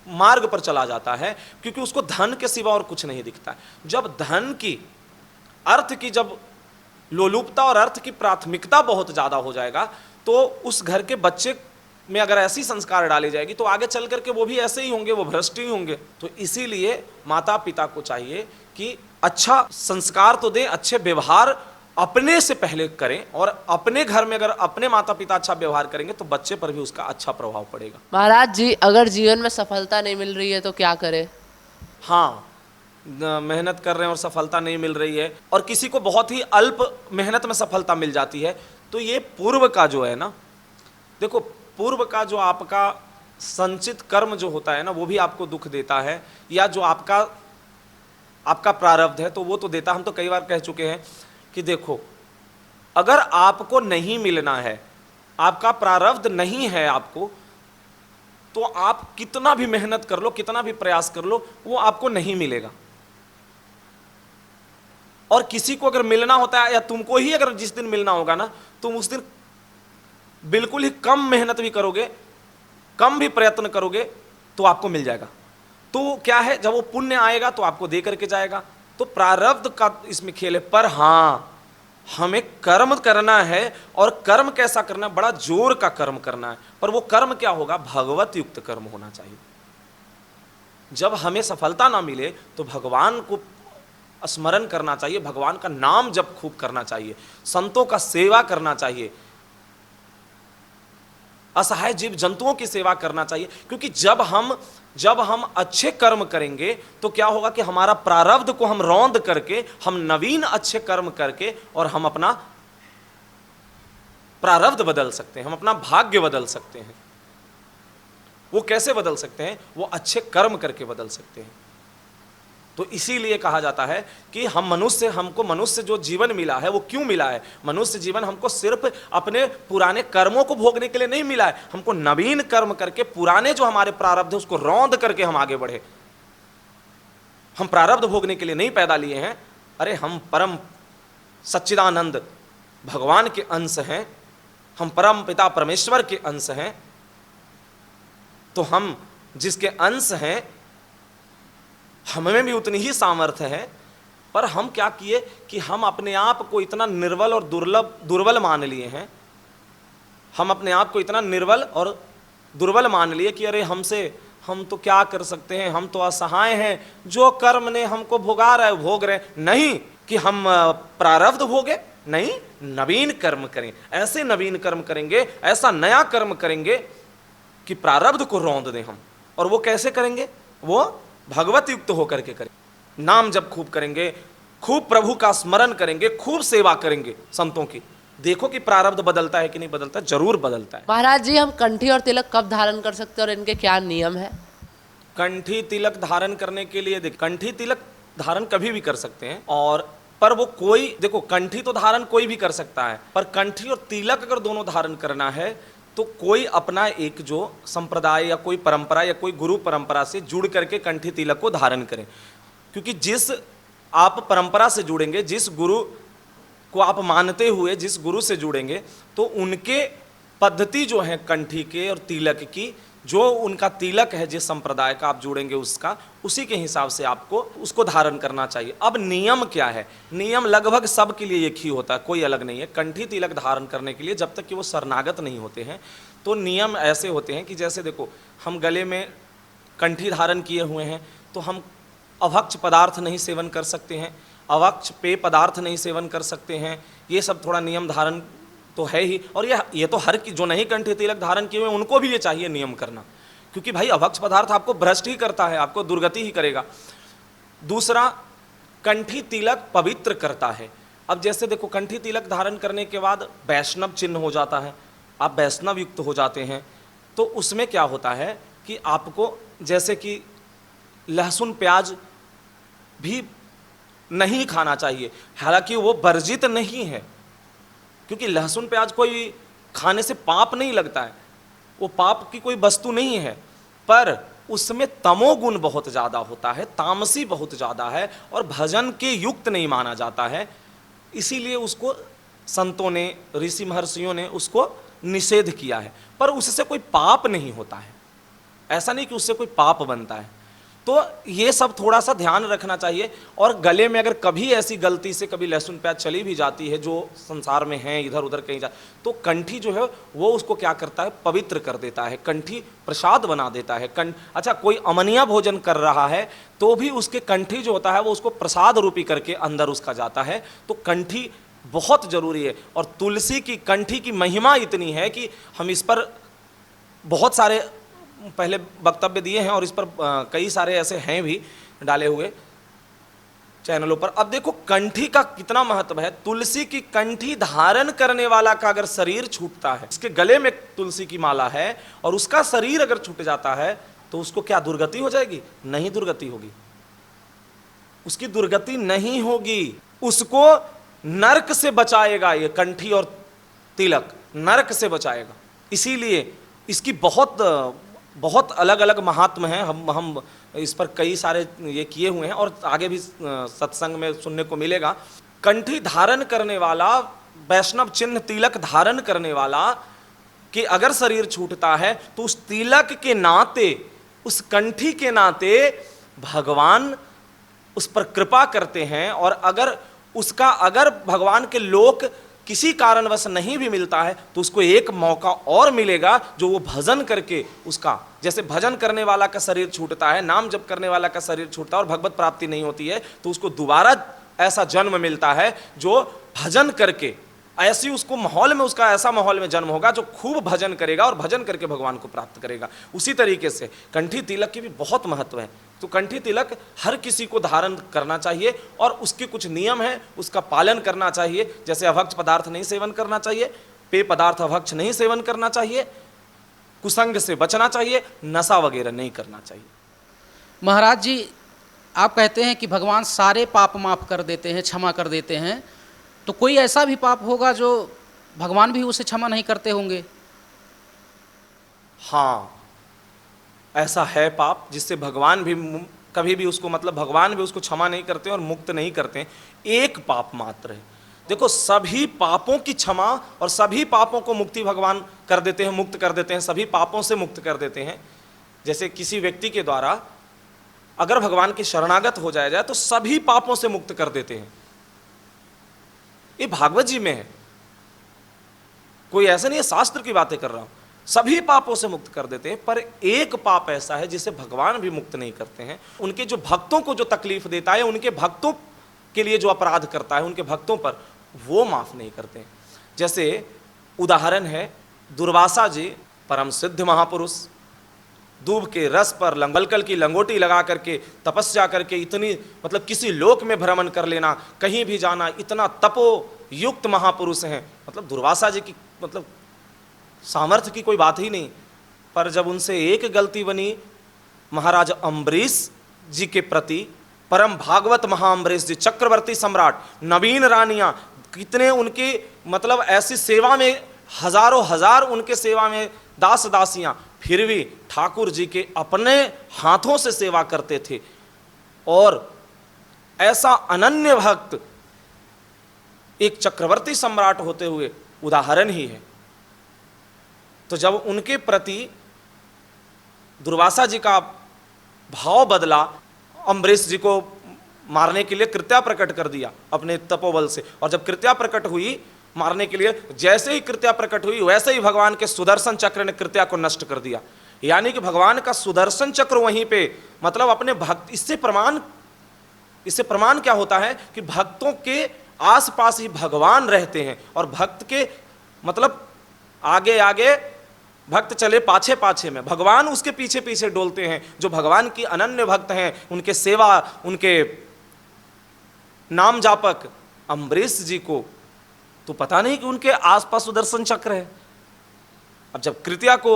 मार्ग पर चला जाता है, क्योंकि उसको धन के सिवा और कुछ नहीं दिखता है। जब धन की, अर्थ की जब लोलुपता और अर्थ की प्राथमिकता बहुत ज्यादा हो जाएगा तो उस घर के बच्चे में अगर ऐसी संस्कार डाली जाएगी तो आगे चल करके वो भी ऐसे ही होंगे, वो भ्रष्ट ही होंगे। तो इसीलिए माता पिता को चाहिए कि अच्छा संस्कार तो दें, अच्छे व्यवहार अपने से पहले करें, और अपने घर में अगर अपने माता पिता अच्छा व्यवहार करेंगे तो बच्चे पर भी उसका अच्छा प्रभाव पड़ेगा। महाराज जी, अगर जीवन में सफलता नहीं मिल रही है तो क्या करें? हाँ, मेहनत कर रहे हैं और सफलता नहीं मिल रही है, और किसी को बहुत ही अल्प मेहनत में सफलता मिल जाती है, तो ये पूर्व का जो है ना, देखो पूर्व का जो आपका संचित कर्म जो होता है ना, वो भी आपको दुख देता है, या जो आपका प्रारब्ध है तो वो तो देता। हम तो कई बार कह चुके हैं कि देखो, अगर आपको नहीं मिलना है, आपका प्रारब्ध नहीं है आपको, तो आप कितना भी मेहनत कर लो, कितना भी प्रयास कर लो, वो आपको नहीं मिलेगा। और किसी को अगर मिलना होता है, या तुमको ही अगर जिस दिन मिलना होगा ना, तुम उस दिन बिल्कुल ही कम मेहनत भी करोगे, कम भी प्रयत्न करोगे तो आपको मिल जाएगा। तो क्या है, जब वो पुण्य आएगा तो आपको दे करके जाएगा। तो प्रारब्ध का इसमें खेल है। पर हाँ, हमें कर्म करना है, और कर्म कैसा करना है? बड़ा जोर का कर्म करना है। पर वो कर्म क्या होगा? भगवत युक्त कर्म होना चाहिए। जब हमें सफलता ना मिले तो भगवान को स्मरण करना चाहिए, भगवान का नाम जप खूब करना चाहिए, संतों का सेवा करना चाहिए, असहाय जीव जंतुओं की सेवा करना चाहिए। क्योंकि जब हम अच्छे कर्म करेंगे तो क्या होगा कि हमारा प्रारब्ध को हम रौंद करके, हम नवीन अच्छे कर्म करके, और हम अपना प्रारब्ध बदल सकते हैं, हम अपना भाग्य बदल सकते हैं। वो कैसे बदल सकते हैं? वो अच्छे कर्म करके बदल सकते हैं। तो इसीलिए कहा जाता है कि हमको मनुष्य जो जीवन मिला है वो क्यों मिला है? मनुष्य जीवन हमको सिर्फ अपने पुराने कर्मों को भोगने के लिए नहीं मिला है, हमको नवीन कर्म करके पुराने जो हमारे प्रारब्ध है उसको रौंद करके हम आगे बढ़े। हम प्रारब्ध भोगने के लिए नहीं पैदा लिए हैं। अरे हम परम सच्चिदानंद भगवान के अंश हैं, हम परम पिता परमेश्वर के अंश हैं। तो हम जिसके अंश हैं, हमें भी उतनी ही सामर्थ्य है। पर हम क्या किए कि हम अपने आप को इतना निर्बल और दुर्बल मान लिए हैं। हम अपने आप को इतना निर्बल और दुर्बल मान लिए कि अरे हम तो क्या कर सकते हैं, हम तो असहाय हैं, जो कर्म ने हमको भोगा रहा है भोग रहे। नहीं कि हम प्रारब्ध भोगे, नहीं, नवीन कर्म करें। ऐसे नवीन कर्म करेंगे, ऐसा नया कर्म करेंगे कि प्रारब्ध को रौंद दें हम। और वो कैसे करेंगे? वो भगवत युक्त होकर के करेंगे। नाम जब खूब करेंगे, खूब प्रभु का स्मरण करेंगे, खूब सेवा करेंगे संतों की। देखो कि प्रारब्ध बदलता है कि नहीं बदलता, जरूर बदलता है। महाराज जी, हम कंठी और तिलक कब धारण कर सकते हैं और इनके क्या नियम है? कंठी तिलक धारण करने के लिए देख, कंठी तिलक धारण कभी भी कर सकते हैं, और पर वो कोई, देखो कंठी तो धारण कोई भी कर सकता है, पर कंठी और तिलक अगर दोनों धारण करना है तो कोई अपना एक जो संप्रदाय या कोई परंपरा या कोई गुरु परंपरा से जुड़ करके कंठी तिलक को धारण करें। क्योंकि जिस आप परंपरा से जुड़ेंगे, जिस गुरु को आप मानते हुए जिस गुरु से जुड़ेंगे, तो उनके पद्धति जो है कंठी के और तिलक की, जो उनका तिलक है, जिस संप्रदाय का आप जुड़ेंगे उसका, उसी के हिसाब से आपको उसको धारण करना चाहिए। अब नियम क्या है? नियम लगभग सब के लिए एक ही होता है, कोई अलग नहीं है। कंठी तिलक धारण करने के लिए जब तक कि वो शरणागत नहीं होते हैं, तो नियम ऐसे होते हैं कि जैसे देखो, हम गले में कंठी धारण किए हुए हैं तो हम अभक्ष पदार्थ नहीं सेवन कर सकते हैं, अभक्ष पेय पदार्थ नहीं सेवन कर सकते हैं। ये सब थोड़ा नियम धारण तो है ही, और ये तो हर की जो नहीं कंठी तिलक धारण किए हुए उनको भी ये चाहिए नियम करना, क्योंकि भाई अभक्ष पदार्थ आपको भ्रष्ट ही करता है, आपको दुर्गति ही करेगा। दूसरा, कंठी तिलक पवित्र करता है। अब जैसे देखो, कंठी तिलक धारण करने के बाद वैष्णव चिन्ह हो जाता है, आप वैष्णव युक्त हो जाते हैं। तो उसमें क्या होता है कि आपको जैसे कि लहसुन प्याज भी नहीं खाना चाहिए, हालांकि वो वर्जित नहीं है, क्योंकि लहसुन प्याज कोई खाने से पाप नहीं लगता है, वो पाप की कोई वस्तु नहीं है, पर उसमें तमोगुण बहुत ज़्यादा होता है, तामसी बहुत ज़्यादा है, और भजन के युक्त नहीं माना जाता है। इसीलिए उसको संतों ने, ऋषि महर्षियों ने उसको निषेध किया है। पर उससे कोई पाप नहीं होता है, ऐसा नहीं कि उससे कोई पाप बनता है। तो ये सब थोड़ा सा ध्यान रखना चाहिए। और गले में अगर कभी ऐसी गलती से कभी लहसुन प्याज चली भी जाती है, जो संसार में है इधर उधर कहीं जा, तो कंठी जो है वो उसको क्या करता है, पवित्र कर देता है, कंठी प्रसाद बना देता है। अच्छा, कोई अमनिया भोजन कर रहा है तो भी उसके कंठी जो होता है वो उसको प्रसाद रूपी करके अंदर उसका जाता है। तो कंठी बहुत जरूरी है। और तुलसी की कंठी की महिमा इतनी है कि हम इस पर बहुत सारे पहले वक्तव्य दिए हैं, और इस पर कई सारे ऐसे हैं भी डाले हुए चैनलों पर। अब देखो कंठी का कितना महत्व है। तुलसी की कंठी धारण करने वाला का अगर शरीर छूटता है, इसके गले में तुलसी की माला है और उसका शरीर अगर छूट जाता है, तो उसको क्या दुर्गति हो जाएगी? नहीं दुर्गति होगी, उसकी दुर्गति नहीं होगी। उसको नरक से बचाएगा ये कंठी और तिलक, नरक से बचाएगा। इसीलिए इसकी बहुत अलग अलग महात्म हैं। हम इस पर कई सारे ये किए हुए हैं, और आगे भी सत्संग में सुनने को मिलेगा। कंठी धारण करने वाला, वैष्णव चिन्ह तिलक धारण करने वाला कि अगर शरीर छूटता है तो उस तिलक के नाते, उस कंठी के नाते भगवान उस पर कृपा करते हैं। और अगर भगवान के लोक किसी कारणवश नहीं भी मिलता है, तो उसको एक मौका और मिलेगा, जो वो भजन करके उसका, जैसे भजन करने वाला का शरीर छूटता है, नाम जप करने वाला का शरीर छूटता है और भगवत प्राप्ति नहीं होती है, तो उसको दोबारा ऐसा जन्म मिलता है जो भजन करके, ऐसी उसको माहौल में, उसका ऐसा माहौल में जन्म होगा जो खूब भजन करेगा और भजन करके भगवान को प्राप्त करेगा। उसी तरीके से कंठी तिलक की भी बहुत महत्व है। तो कंठी तिलक हर किसी को धारण करना चाहिए, और उसके कुछ नियम हैं, उसका पालन करना चाहिए। जैसे अभक्ष पदार्थ नहीं सेवन करना चाहिए, पेय पदार्थ अभक्ष नहीं सेवन करना चाहिए, कुसंग से बचना चाहिए, नशा वगैरह नहीं करना चाहिए। महाराज जी, आप कहते हैं कि भगवान सारे पाप माफ कर देते हैं, क्षमा कर देते हैं, तो कोई ऐसा भी पाप होगा जो भगवान भी उसे क्षमा नहीं करते होंगे? हाँ, ऐसा है पाप जिससे भगवान भी कभी भी उसको, मतलब भगवान भी उसको क्षमा नहीं करते और मुक्त नहीं करते। एक पाप मात्र है। देखो, सभी पापों की क्षमा और सभी पापों को मुक्ति भगवान कर देते हैं, मुक्त कर देते हैं, सभी पापों से मुक्त कर देते हैं। जैसे किसी व्यक्ति के द्वारा अगर भगवान की शरणागत हो जाए तो सभी पापों से मुक्त कर देते हैं। ये भागवत जी में है, कोई ऐसा नहीं है शास्त्र की बातें कर रहा हूं। सभी पापों से मुक्त कर देते हैं, पर एक पाप ऐसा है जिसे भगवान भी मुक्त नहीं करते हैं। उनके जो भक्तों को जो तकलीफ देता है, उनके भक्तों के लिए जो अपराध करता है, उनके भक्तों पर, वो माफ नहीं करते हैं। जैसे उदाहरण है दुर्वासा जी, परम सिद्ध महापुरुष, दूब के रस पर लंगलकल की लंगोटी लगा करके तपस्या करके इतनी मतलब किसी लोक में भ्रमण कर लेना, कहीं भी जाना, इतना तपो युक्त महापुरुष हैं। मतलब दुर्वासा जी की मतलब सामर्थ्य की कोई बात ही नहीं। पर जब उनसे एक गलती बनी, महाराज अम्बरीश जी के प्रति, परम भागवत महाअम्बरीश जी, चक्रवर्ती सम्राट, नवीन रानियां, कितने उनकी मतलब ऐसी सेवा में हजारों हजार उनके सेवा में दास दासियां, फिर भी ठाकुर जी के अपने हाथों से सेवा करते थे। और ऐसा अनन्य भक्त एक चक्रवर्ती सम्राट होते हुए उदाहरण ही है। तो जब उनके प्रति दुर्वासा जी का भाव बदला, अम्बरीश जी को मारने के लिए कृत्या प्रकट कर दिया अपने तपोबल से, और जब कृत्या प्रकट हुई मारने के लिए, जैसे ही कृत्या प्रकट हुई वैसे ही भगवान के सुदर्शन चक्र ने कृत्या को नष्ट कर दिया। यानी कि भगवान का सुदर्शन चक्र वहीं पे मतलब अपने भक्त, इससे प्रमाण क्या होता है कि भक्तों के आसपास ही भगवान रहते हैं, और भक्त के मतलब आगे आगे भक्त चले पाछे पाछे में, भगवान उसके पीछे पीछे डोलते हैं। जो भगवान की अनन्य भक्त हैं, उनके सेवा, उनके नाम जापक अम्बरीश जी को तो पता नहीं कि उनके आसपास सुदर्शन चक्र है। अब जब कृत्या को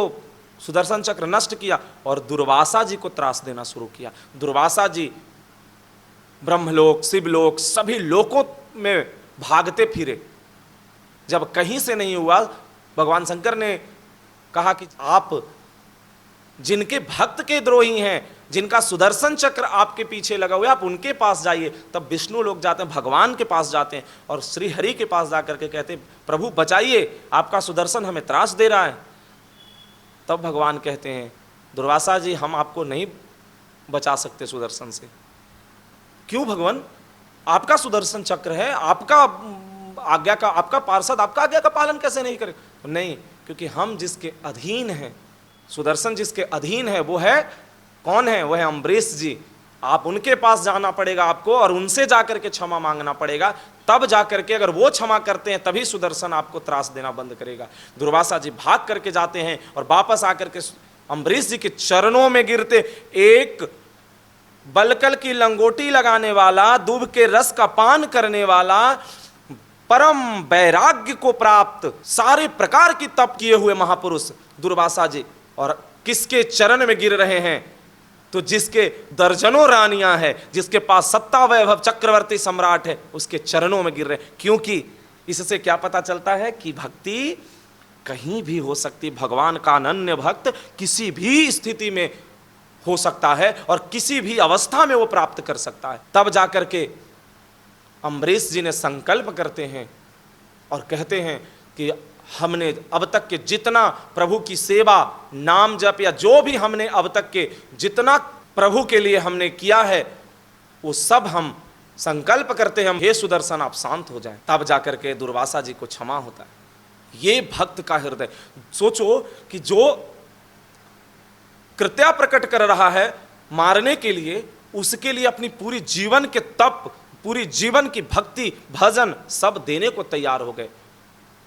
सुदर्शन चक्र नष्ट किया और दुर्वासा जी को त्रास देना शुरू किया, दुर्वासा जी ब्रह्मलोक, शिवलोक, सभी लोकों में भागते फिरे। जब कहीं से नहीं हुआ, भगवान शंकर ने कहा कि आप जिनके भक्त के द्रोही हैं, जिनका सुदर्शन चक्र आपके पीछे लगा हुआ है, आप उनके पास जाइए। तब विष्णु लोग जाते हैं, भगवान के पास जाते हैं और श्री हरि के पास जाकर के कहते हैं, प्रभु बचाइए, आपका सुदर्शन हमें त्रास दे रहा है। तब भगवान कहते हैं, दुर्वासा जी हम आपको नहीं बचा सकते सुदर्शन से। क्यों भगवान? आपका सुदर्शन चक्र है, आपका आज्ञा का, आपका पार्षद आपका आज्ञा का पालन कैसे नहीं करे? नहीं, क्योंकि हम जिसके अधीन हैं, सुदर्शन जिसके अधीन है वो है कौन है? वो है अम्बरीश जी। आप उनके पास जाना पड़ेगा आपको और उनसे जाकर के क्षमा मांगना पड़ेगा। तब जाकर के अगर वो क्षमा करते हैं तभी सुदर्शन आपको त्रास देना बंद करेगा। दुर्वासा जी भाग करके जाते हैं और वापस आकर के अम्बरीश जी के चरणों में गिरते। एक बलकल की लंगोटी लगाने वाला, दूब के रस का पान करने वाला, परम वैराग्य को प्राप्त, सारे प्रकार की तप किए हुए महापुरुष दुर्वासा जी, और किसके चरण में गिर रहे हैं? तो जिसके दर्जनों रानियां हैं, जिसके पास सत्ता वैभव चक्रवर्ती सम्राट है, उसके चरणों में गिर रहे हैं। क्योंकि इससे क्या पता चलता है कि भक्ति कहीं भी हो सकती। भगवान का अनन्य भक्त किसी भी स्थिति में हो सकता है और किसी भी अवस्था में वो प्राप्त कर सकता है। तब जाकर के अम्बरीश जी ने संकल्प करते हैं और कहते हैं कि हमने अब तक के जितना प्रभु की सेवा, नाम जप या जो भी हमने अब तक के जितना प्रभु के लिए हमने किया है, वो सब हम संकल्प करते हैं, हे सुदर्शन आप शांत हो जाएं। तब जाकर के दुर्वासा जी को क्षमा होता है। ये भक्त का हृदय। सोचो कि जो कृत्या प्रकट कर रहा है मारने के लिए, उसके लिए अपनी पूरी जीवन के तप, पूरी जीवन की भक्ति, भजन सब देने को तैयार हो गए।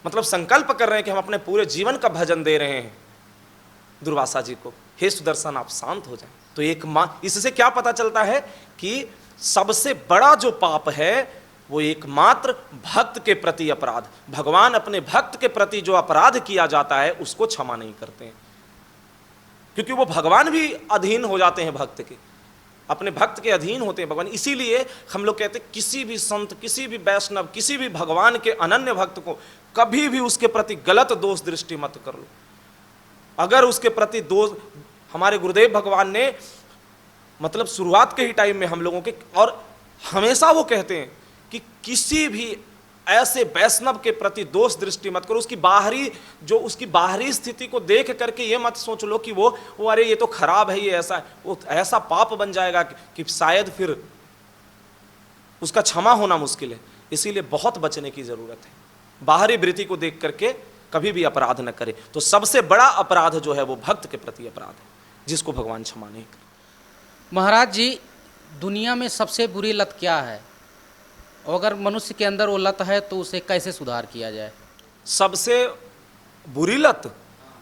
मतलब संकल्प कर रहे हैं कि हम अपने पूरे जीवन का भजन दे रहे हैं दुर्वासा जी को, हे सुदर्शन आप शांत हो जाएं। तो इससे क्या पता चलता है कि सबसे बड़ा जो पाप है वो एकमात्र भक्त के प्रति अपराध। भगवान अपने भक्त के प्रति जो अपराध किया जाता है उसको क्षमा नहीं करते हैं, क्योंकि वो भगवान भी अधीन हो जाते हैं भक्त के, अपने भक्त के अधीन होते हैं भगवान। इसीलिए हम लोग कहते हैं किसी भी संत, किसी भी वैष्णव, किसी भी भगवान के अनन्य भक्त को कभी भी उसके प्रति गलत दोष दृष्टि मत कर लो। अगर उसके प्रति दोष, हमारे गुरुदेव भगवान ने मतलब शुरुआत के ही टाइम में हम लोगों के, और हमेशा वो कहते हैं कि किसी भी ऐसे वैष्णव के प्रति दोष दृष्टि मत करो। उसकी बाहरी, जो उसकी बाहरी स्थिति को देख करके ये मत सोच लो कि वो अरे ये तो खराब है, ये ऐसा है, वो ऐसा पाप बन जाएगा कि शायद फिर उसका क्षमा होना मुश्किल है। इसीलिए बहुत बचने की जरूरत है। बाहरी वृत्ति को देख करके कभी भी अपराध न करे। तो सबसे बड़ा अपराध जो है वो भक्त के प्रति अपराध है, जिसको भगवान क्षमा नहीं करे। महाराज जी, दुनिया में सबसे बुरी लत क्या है? और अगर मनुष्य के अंदर वो लत है तो उसे कैसे सुधार किया जाए? सबसे बुरी लत,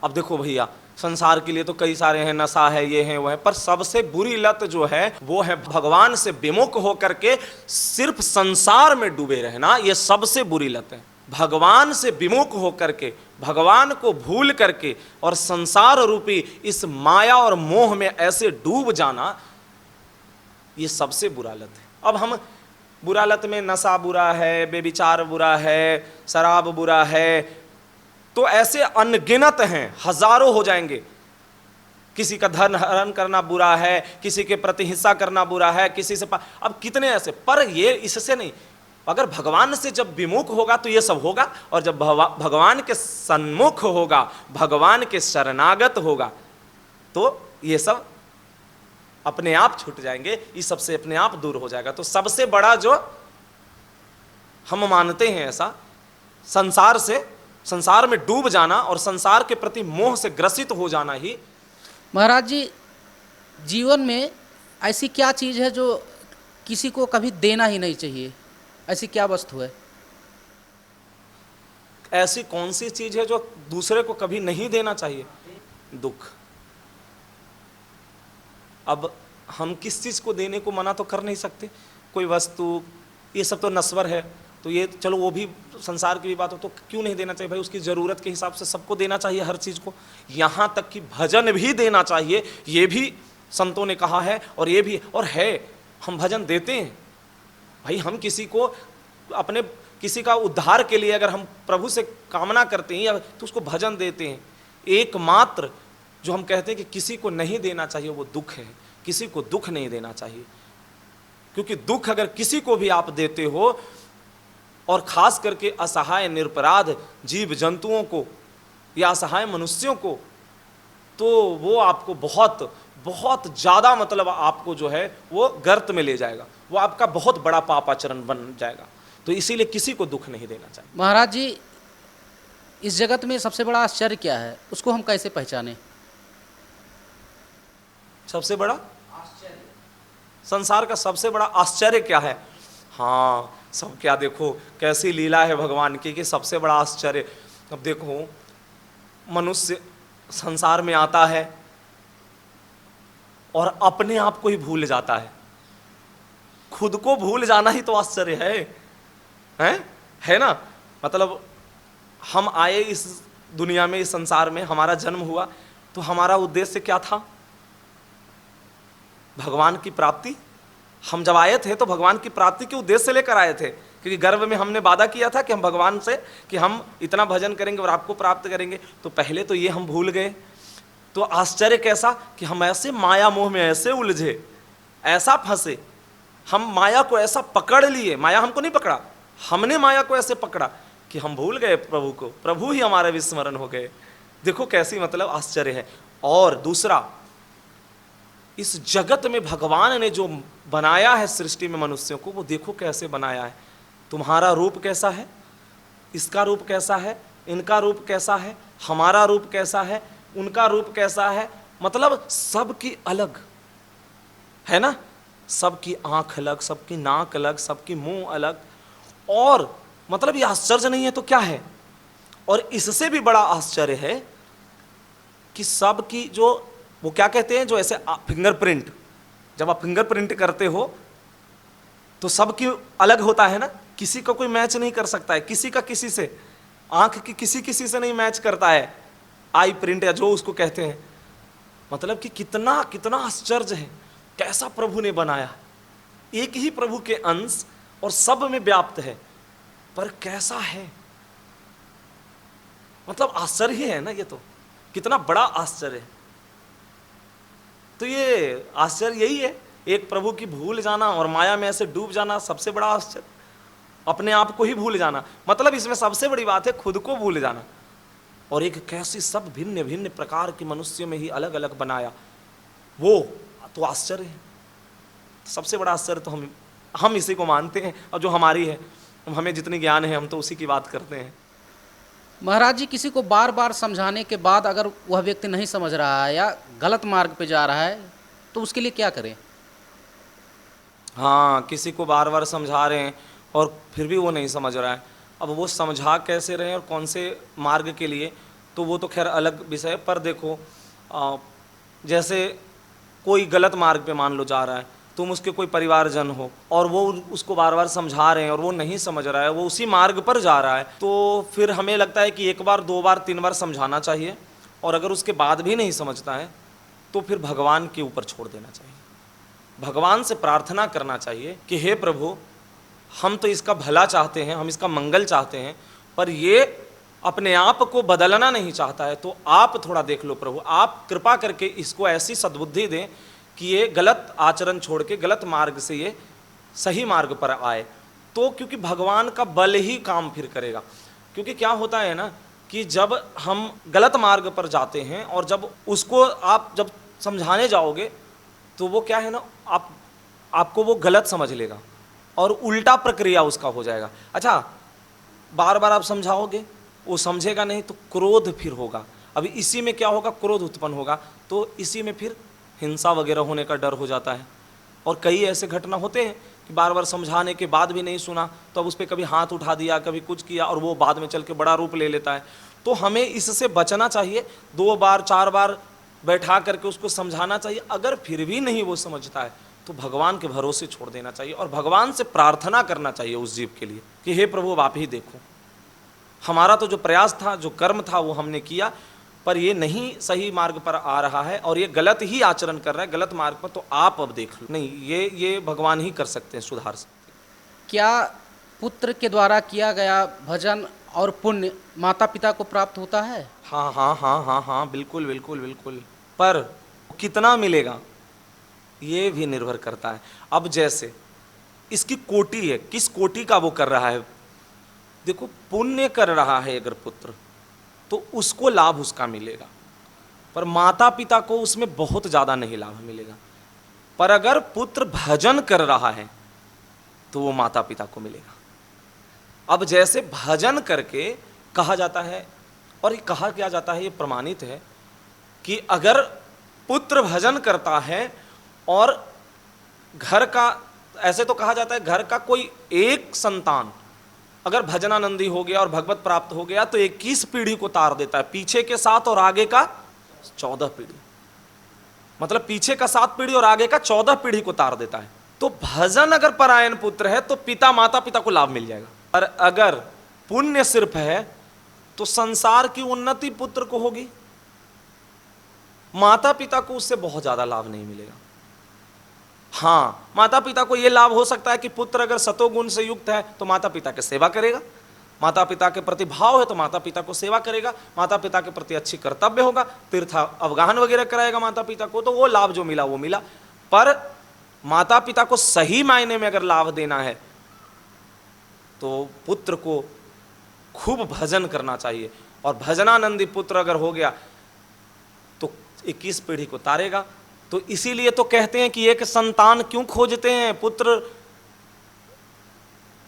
अब देखो भैया, संसार के लिए तो कई सारे हैं, नशा है, ये है, वो है, पर सबसे बुरी लत जो है वो है भगवान से विमुख होकर के सिर्फ संसार में डूबे रहना। ये सबसे बुरी लत है। भगवान से विमुख होकर के, भगवान को भूल करके और संसार रूपी इस माया और मोह में ऐसे डूब जाना, ये सबसे बुरा लत है। अब हम बुरा लत में नशा बुरा है, बेविचार बुरा है, शराब बुरा है, तो ऐसे अनगिनत हैं, हजारों हो जाएंगे। किसी का धन हरण करना बुरा है, किसी के प्रति हिंसा करना बुरा है, किसी से अब कितने ऐसे, पर ये इससे नहीं। अगर भगवान से जब विमुख होगा तो ये सब होगा, और जब भगवान के सन्मुख होगा, भगवान के शरणागत होगा, तो ये सब अपने आप छूट जाएंगे, ये सबसे अपने आप दूर हो जाएगा। तो सबसे बड़ा जो हम मानते हैं ऐसा, संसार में डूब जाना और संसार के प्रति मोह से ग्रसित हो जाना ही। महाराज जी, जीवन में ऐसी क्या चीज़ है जो किसी को कभी देना ही नहीं चाहिए? ऐसी क्या वस्तु है? ऐसी कौन सी चीज है जो दूसरे को कभी नहीं देना चाहिए? दुख। अब हम किस चीज को देने को मना तो कर नहीं सकते, कोई वस्तु, ये सब तो नश्वर है, तो ये चलो वो भी संसार की भी बात हो, तो क्यों नहीं देना चाहिए भाई? उसकी ज़रूरत के हिसाब से सबको देना चाहिए हर चीज़ को, यहाँ तक कि भजन भी देना चाहिए, ये भी संतों ने कहा है। और ये भी और है, हम भजन देते हैं भाई। हम किसी को अपने किसी का उद्धार के लिए अगर हम प्रभु से कामना करते हैं या तो उसको भजन देते हैं। एकमात्र जो हम कहते हैं कि किसी को नहीं देना चाहिए वो दुख है। किसी को दुख नहीं देना चाहिए, क्योंकि दुख अगर किसी को भी आप देते हो, और खास करके असहाय निरपराध जीव जंतुओं को या असहाय मनुष्यों को, तो वो आपको बहुत बहुत ज़्यादा, मतलब आपको जो है वो गर्त में ले जाएगा, वो आपका बहुत बड़ा पापाचरण बन जाएगा। तो इसीलिए किसी को दुख नहीं देना चाहिए। महाराज जी, इस जगत में सबसे बड़ा आश्चर्य क्या है, उसको हम कैसे पहचानें? सबसे बड़ा संसार का सबसे बड़ा आश्चर्य क्या है? हाँ, सब क्या, देखो कैसी लीला है भगवान की कि सबसे बड़ा आश्चर्य। अब देखो, मनुष्य संसार में आता है और अपने आप को ही भूल जाता है। खुद को भूल जाना ही तो आश्चर्य है ना? मतलब हम आए इस दुनिया में, इस संसार में, हमारा जन्म हुआ, तो हमारा उद्देश्य क्या था? भगवान की प्राप्ति। हम जब आए थे तो भगवान की प्राप्ति के उद्देश्य से लेकर आए थे, क्योंकि गर्भ में हमने वादा किया था कि हम भगवान से कि हम इतना भजन करेंगे और आपको प्राप्त करेंगे। तो पहले तो ये हम भूल गए। तो आश्चर्य कैसा कि हम ऐसे माया मोह में ऐसे उलझे, ऐसा फंसे, हम माया को ऐसा पकड़ लिए। माया हमको नहीं पकड़ा, हमने माया को ऐसे पकड़ा कि हम भूल गए प्रभु को, प्रभु ही हमारे विस्मरण हो गए। देखो कैसी मतलब आश्चर्य है। और दूसरा, इस जगत में भगवान ने जो बनाया है सृष्टि में मनुष्यों को, वो देखो कैसे बनाया है। तुम्हारा रूप कैसा है, इसका रूप कैसा है, इनका रूप कैसा है, हमारा रूप कैसा है, उनका रूप कैसा है, मतलब सबकी अलग है ना। सबकी आंख अलग, सबकी नाक अलग, सबकी मुंह अलग। और मतलब ये आश्चर्य नहीं है तो क्या है? और इससे भी बड़ा आश्चर्य है कि सबकी जो, वो क्या कहते हैं, जो ऐसे फिंगरप्रिंट, जब आप फिंगरप्रिंट करते हो तो सबकी अलग होता है ना, किसी का कोई मैच नहीं कर सकता है, किसी का किसी से, आंख की किसी से नहीं मैच करता है, आई प्रिंट या जो उसको कहते हैं। मतलब कि कितना कितना आश्चर्य है, कैसा प्रभु ने बनाया। एक ही प्रभु के अंश और सब में व्याप्त है, पर कैसा है, मतलब आश्चर्य है ना। ये तो कितना बड़ा आश्चर्य है। तो ये आश्चर्य यही है, एक प्रभु की भूल जाना और माया में ऐसे डूब जाना सबसे बड़ा आश्चर्य। अपने आप को ही भूल जाना, मतलब इसमें सबसे बड़ी बात है खुद को भूल जाना। और एक कैसी सब भिन्न भिन्न प्रकार के मनुष्यों में ही अलग अलग बनाया, वो तो आश्चर्य है। सबसे बड़ा आश्चर्य तो हम इसी को मानते हैं, और जो हमारी है, हमें जितनी ज्ञान है हम तो उसी की बात करते हैं। महाराज जी, किसी को बार बार समझाने के बाद अगर वह व्यक्ति नहीं समझ रहा है या गलत मार्ग पे जा रहा है, तो उसके लिए क्या करें? हाँ, किसी को बार बार समझा रहे हैं और फिर भी वो नहीं समझ रहा है। अब वो समझा कैसे रहे और कौन से मार्ग के लिए, तो वो तो खैर अलग विषय है। पर देखो जैसे कोई गलत मार्ग पे मान लो जा रहा है, तुम उसके कोई परिवारजन हो और वो उसको बार बार समझा रहे हैं और वो नहीं समझ रहा है, वो उसी मार्ग पर जा रहा है, तो फिर हमें लगता है कि एक बार, दो बार, तीन बार समझाना चाहिए। और अगर उसके बाद भी नहीं समझता है तो फिर भगवान के ऊपर छोड़ देना चाहिए। भगवान से प्रार्थना करना चाहिए कि हे प्रभु, हम तो इसका भला चाहते हैं, हम इसका मंगल चाहते हैं, पर ये अपने आप को बदलना नहीं चाहता है, तो आप थोड़ा देख लो प्रभु, आप कृपा करके इसको ऐसी सद्बुद्धि दें कि ये गलत आचरण छोड़ के गलत मार्ग से ये सही मार्ग पर आए। तो क्योंकि भगवान का बल ही काम फिर करेगा। क्योंकि क्या होता है ना कि जब हम गलत मार्ग पर जाते हैं और जब उसको आप जब समझाने जाओगे तो वो क्या है ना, आपको वो गलत समझ लेगा और उल्टा प्रक्रिया उसका हो जाएगा। अच्छा, बार बार आप समझाओगे, वो समझेगा नहीं तो क्रोध फिर होगा। अभी इसी में क्या होगा, क्रोध उत्पन्न होगा, तो इसी में फिर हिंसा वगैरह होने का डर हो जाता है। और कई ऐसे घटना होते हैं कि बार बार समझाने के बाद भी नहीं सुना, तो अब उस पर कभी हाथ उठा दिया, कभी कुछ किया, और वो बाद में चल के बड़ा रूप ले लेता है। तो हमें इससे बचना चाहिए। 2 बार 4 बार बैठा करके उसको समझाना चाहिए। अगर फिर भी नहीं वो समझता है तो भगवान के भरोसे छोड़ देना चाहिए और भगवान से प्रार्थना करना चाहिए उस जीव के लिए कि हे प्रभु, आप ही देखो, हमारा तो जो प्रयास था, जो कर्म था, वो हमने किया, पर ये नहीं सही मार्ग पर आ रहा है और ये गलत ही आचरण कर रहा है, गलत मार्ग पर, तो आप अब देख लो। नहीं, ये भगवान ही कर सकते हैं, सुधार सकते हैं। क्या पुत्र के द्वारा किया गया भजन और पुण्य माता पिता को प्राप्त होता है? हाँ हाँ हाँ हाँ हाँ, बिल्कुल बिल्कुल बिल्कुल। पर कितना मिलेगा ये भी निर्भर करता है। अब जैसे इसकी कोटि है, किस कोटि का वो कर रहा है। देखो, पुण्य कर रहा है अगर पुत्र, तो उसको लाभ उसका मिलेगा, पर माता पिता को उसमें बहुत ज़्यादा नहीं लाभ मिलेगा। पर अगर पुत्र भजन कर रहा है तो वो माता पिता को मिलेगा। अब जैसे भजन करके कहा जाता है, और ये कहा क्या जाता है, ये प्रमाणित है कि अगर पुत्र भजन करता है और घर का, ऐसे तो कहा जाता है घर का कोई एक संतान अगर भजनानंदी हो गया और भगवत प्राप्त हो गया तो 21 पीढ़ी को तार देता है, पीछे के 7 और आगे का 14 पीढ़ी। मतलब पीछे का 7 पीढ़ी और आगे का 14 पीढ़ी को तार देता है। तो भजन अगर परायण पुत्र है तो पिता माता पिता को लाभ मिल जाएगा। और अगर पुण्य सिर्फ है तो संसार की उन्नति पुत्र को होगी, माता पिता को उससे बहुत ज्यादा लाभ नहीं मिलेगा। हाँ, माता पिता को यह लाभ हो सकता है कि पुत्र अगर सतोगुण से युक्त है तो माता पिता की सेवा करेगा, माता पिता के प्रति भाव है तो माता पिता को सेवा करेगा, माता पिता के प्रति अच्छी कर्तव्य होगा, तीर्थ अवगाहन वगैरह कराएगा माता पिता को, तो वो लाभ जो मिला वो मिला। पर माता पिता को सही मायने में अगर लाभ देना है तो पुत्र को खूब भजन करना चाहिए, और भजनानंदी पुत्र अगर हो गया तो 21 पीढ़ी को तारेगा। तो इसीलिए तो कहते हैं कि एक संतान क्यों खोजते हैं, पुत्र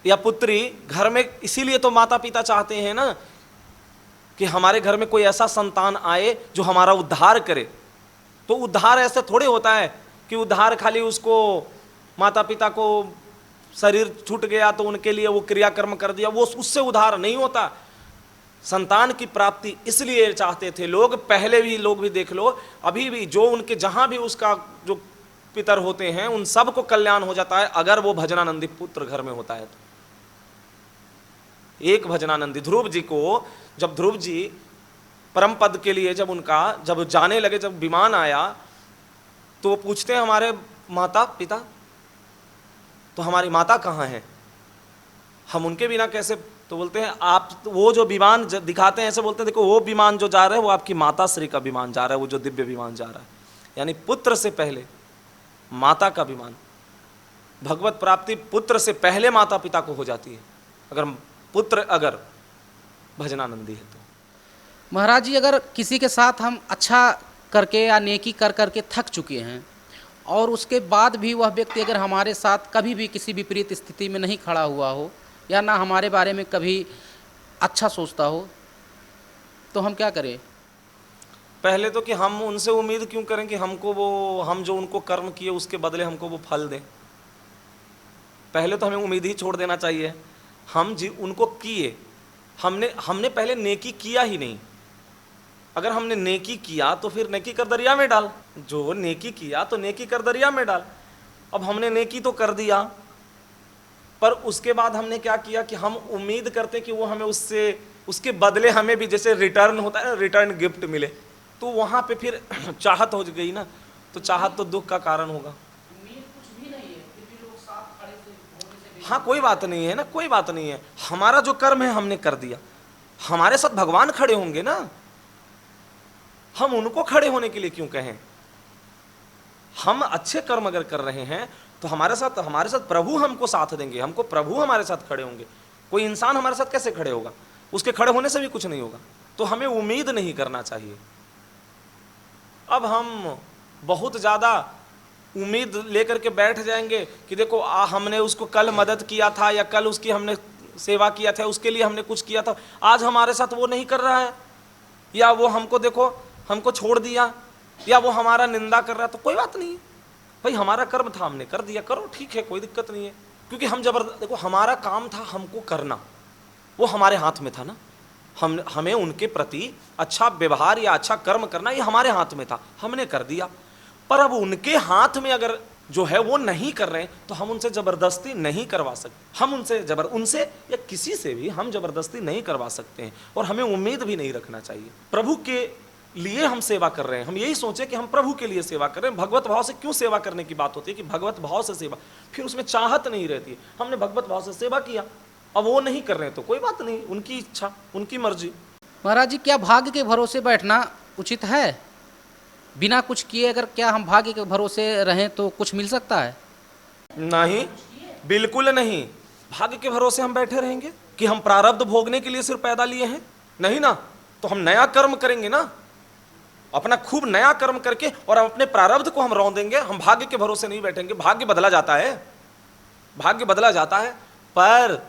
या पुत्री घर में, इसीलिए तो माता पिता चाहते हैं ना कि हमारे घर में कोई ऐसा संतान आए जो हमारा उद्धार करे। तो उद्धार ऐसे थोड़े होता है कि उद्धार खाली उसको माता पिता को शरीर छूट गया तो उनके लिए वो क्रियाकर्म कर दिया, वो उससे उद्धार नहीं होता। संतान की प्राप्ति इसलिए चाहते थे लोग, पहले भी लोग भी देख लो, अभी भी जो उनके जहां भी उसका जो पितर होते हैं उन सब को कल्याण हो जाता है अगर वो भजनानंदी पुत्र घर में होता है तो। एक भजनानंदी ध्रुव जी को, जब ध्रुव जी परम पद के लिए जब जाने लगे, जब विमान आया तो वो पूछते हैं हमारे माता पिता, तो हमारी माता कहाँ है, हम उनके बिना कैसे, तो बोलते हैं आप, वो जो विमान दिखाते हैं ऐसे बोलते हैं देखो वो विमान जो जा रहा है वो आपकी माता श्री का विमान जा रहा है, वो जो दिव्य विमान जा रहा है। यानी पुत्र से पहले माता का विमान, भगवत प्राप्ति पुत्र से पहले माता पिता को हो जाती है अगर पुत्र अगर भजनानंदी है तो। महाराज जी, अगर किसी के साथ हम अच्छा करके या नेकी कर करके थक चुके हैं और उसके बाद भी वह व्यक्ति अगर हमारे साथ कभी भी किसी विपरीत स्थिति में नहीं खड़ा हुआ हो या ना हमारे बारे में कभी अच्छा सोचता हो, तो हम क्या करें? पहले तो कि हम उनसे उम्मीद क्यों करें कि हमको वो, हम जो उनको कर्म किए उसके बदले हमको वो फल दें। पहले तो हमें उम्मीद ही छोड़ देना चाहिए। हम जी उनको किए, हमने पहले नेकी किया ही नहीं। अगर हमने नेकी किया तो फिर नेकी कर दरिया में डाल, जो नेकी किया तो नेकी कर दरिया में डाल। अब हमने नेकी तो कर दिया, पर उसके बाद हमने क्या किया कि हम उम्मीद करते कि वो हमें उसके बदले हमें भी जैसे रिटर्न होता है ना, रिटर्न गिफ्ट मिले, तो वहां पे फिर चाहत हो गई ना, तो चाहत तो दुख का कारण होगा। हाँ कोई बात नहीं है ना, कोई बात नहीं है, हमारा जो कर्म है हमने कर दिया। हमारे साथ भगवान खड़े होंगे ना, हम उनको खड़े होने के लिए क्यों कहें? हम अच्छे कर्म अगर कर रहे हैं तो हमारे साथ प्रभु हमको साथ देंगे, हमको प्रभु हमारे साथ खड़े होंगे। कोई इंसान हमारे साथ कैसे खड़े होगा? उसके खड़े होने से भी कुछ नहीं होगा। तो हमें उम्मीद नहीं करना चाहिए। अब हम बहुत ज्यादा उम्मीद लेकर के बैठ जाएंगे कि देखो हमने उसको कल मदद किया था, या कल उसकी हमने सेवा किया था, उसके लिए हमने कुछ किया था, आज हमारे साथ वो नहीं कर रहा है, या वो हमको देखो हमको छोड़ दिया, या वो हमारा निंदा कर रहा है, तो कोई बात नहीं है भाई, हमारा कर्म था हमने कर दिया, करो ठीक है, कोई दिक्कत नहीं है। क्योंकि हम देखो हमारा काम था हमको करना, वो हमारे हाथ में था ना, हमें उनके प्रति अच्छा व्यवहार या अच्छा कर्म करना ये हमारे हाथ में था, हमने कर दिया। पर अब उनके हाथ में अगर जो है वो नहीं कर रहे हैं तो हम उनसे जबरदस्ती नहीं करवा सकते। हम उनसे या किसी से भी हम जबरदस्ती नहीं करवा सकते हैं, और हमें उम्मीद भी नहीं रखना चाहिए। प्रभु के लिए हम सेवा कर रहे हैं, हम यही सोचे कि हम प्रभु के लिए सेवा कर रहे हैं। भगवत भाव से क्यों सेवा करने की बात होती है कि भगवत भाव से सेवा, फिर उसमें चाहत नहीं रहती है। हमने भगवत भाव से सेवा किया, अब वो नहीं कर रहे हैं तो कोई बात नहीं, उनकी इच्छा, उनकी मर्जी। महाराज जी, क्या भाग्य के भरोसे बैठना उचित है? बिना कुछ किए अगर क्या हम भाग्य के भरोसे रहें तो कुछ मिल सकता है? नहीं, बिल्कुल नहीं। भाग्य के भरोसे हम बैठे रहेंगे कि हम प्रारब्ध भोगने के लिए सिर्फ पैदा लिए हैं? नहीं ना, तो हम नया कर्म करेंगे ना, अपना खूब नया कर्म करके, और अपने प्रारब्ध को हम रौंदेंगे। हम भाग्य के भरोसे नहीं बैठेंगे। भाग्य बदला जाता है, भाग्य बदला जाता है, पर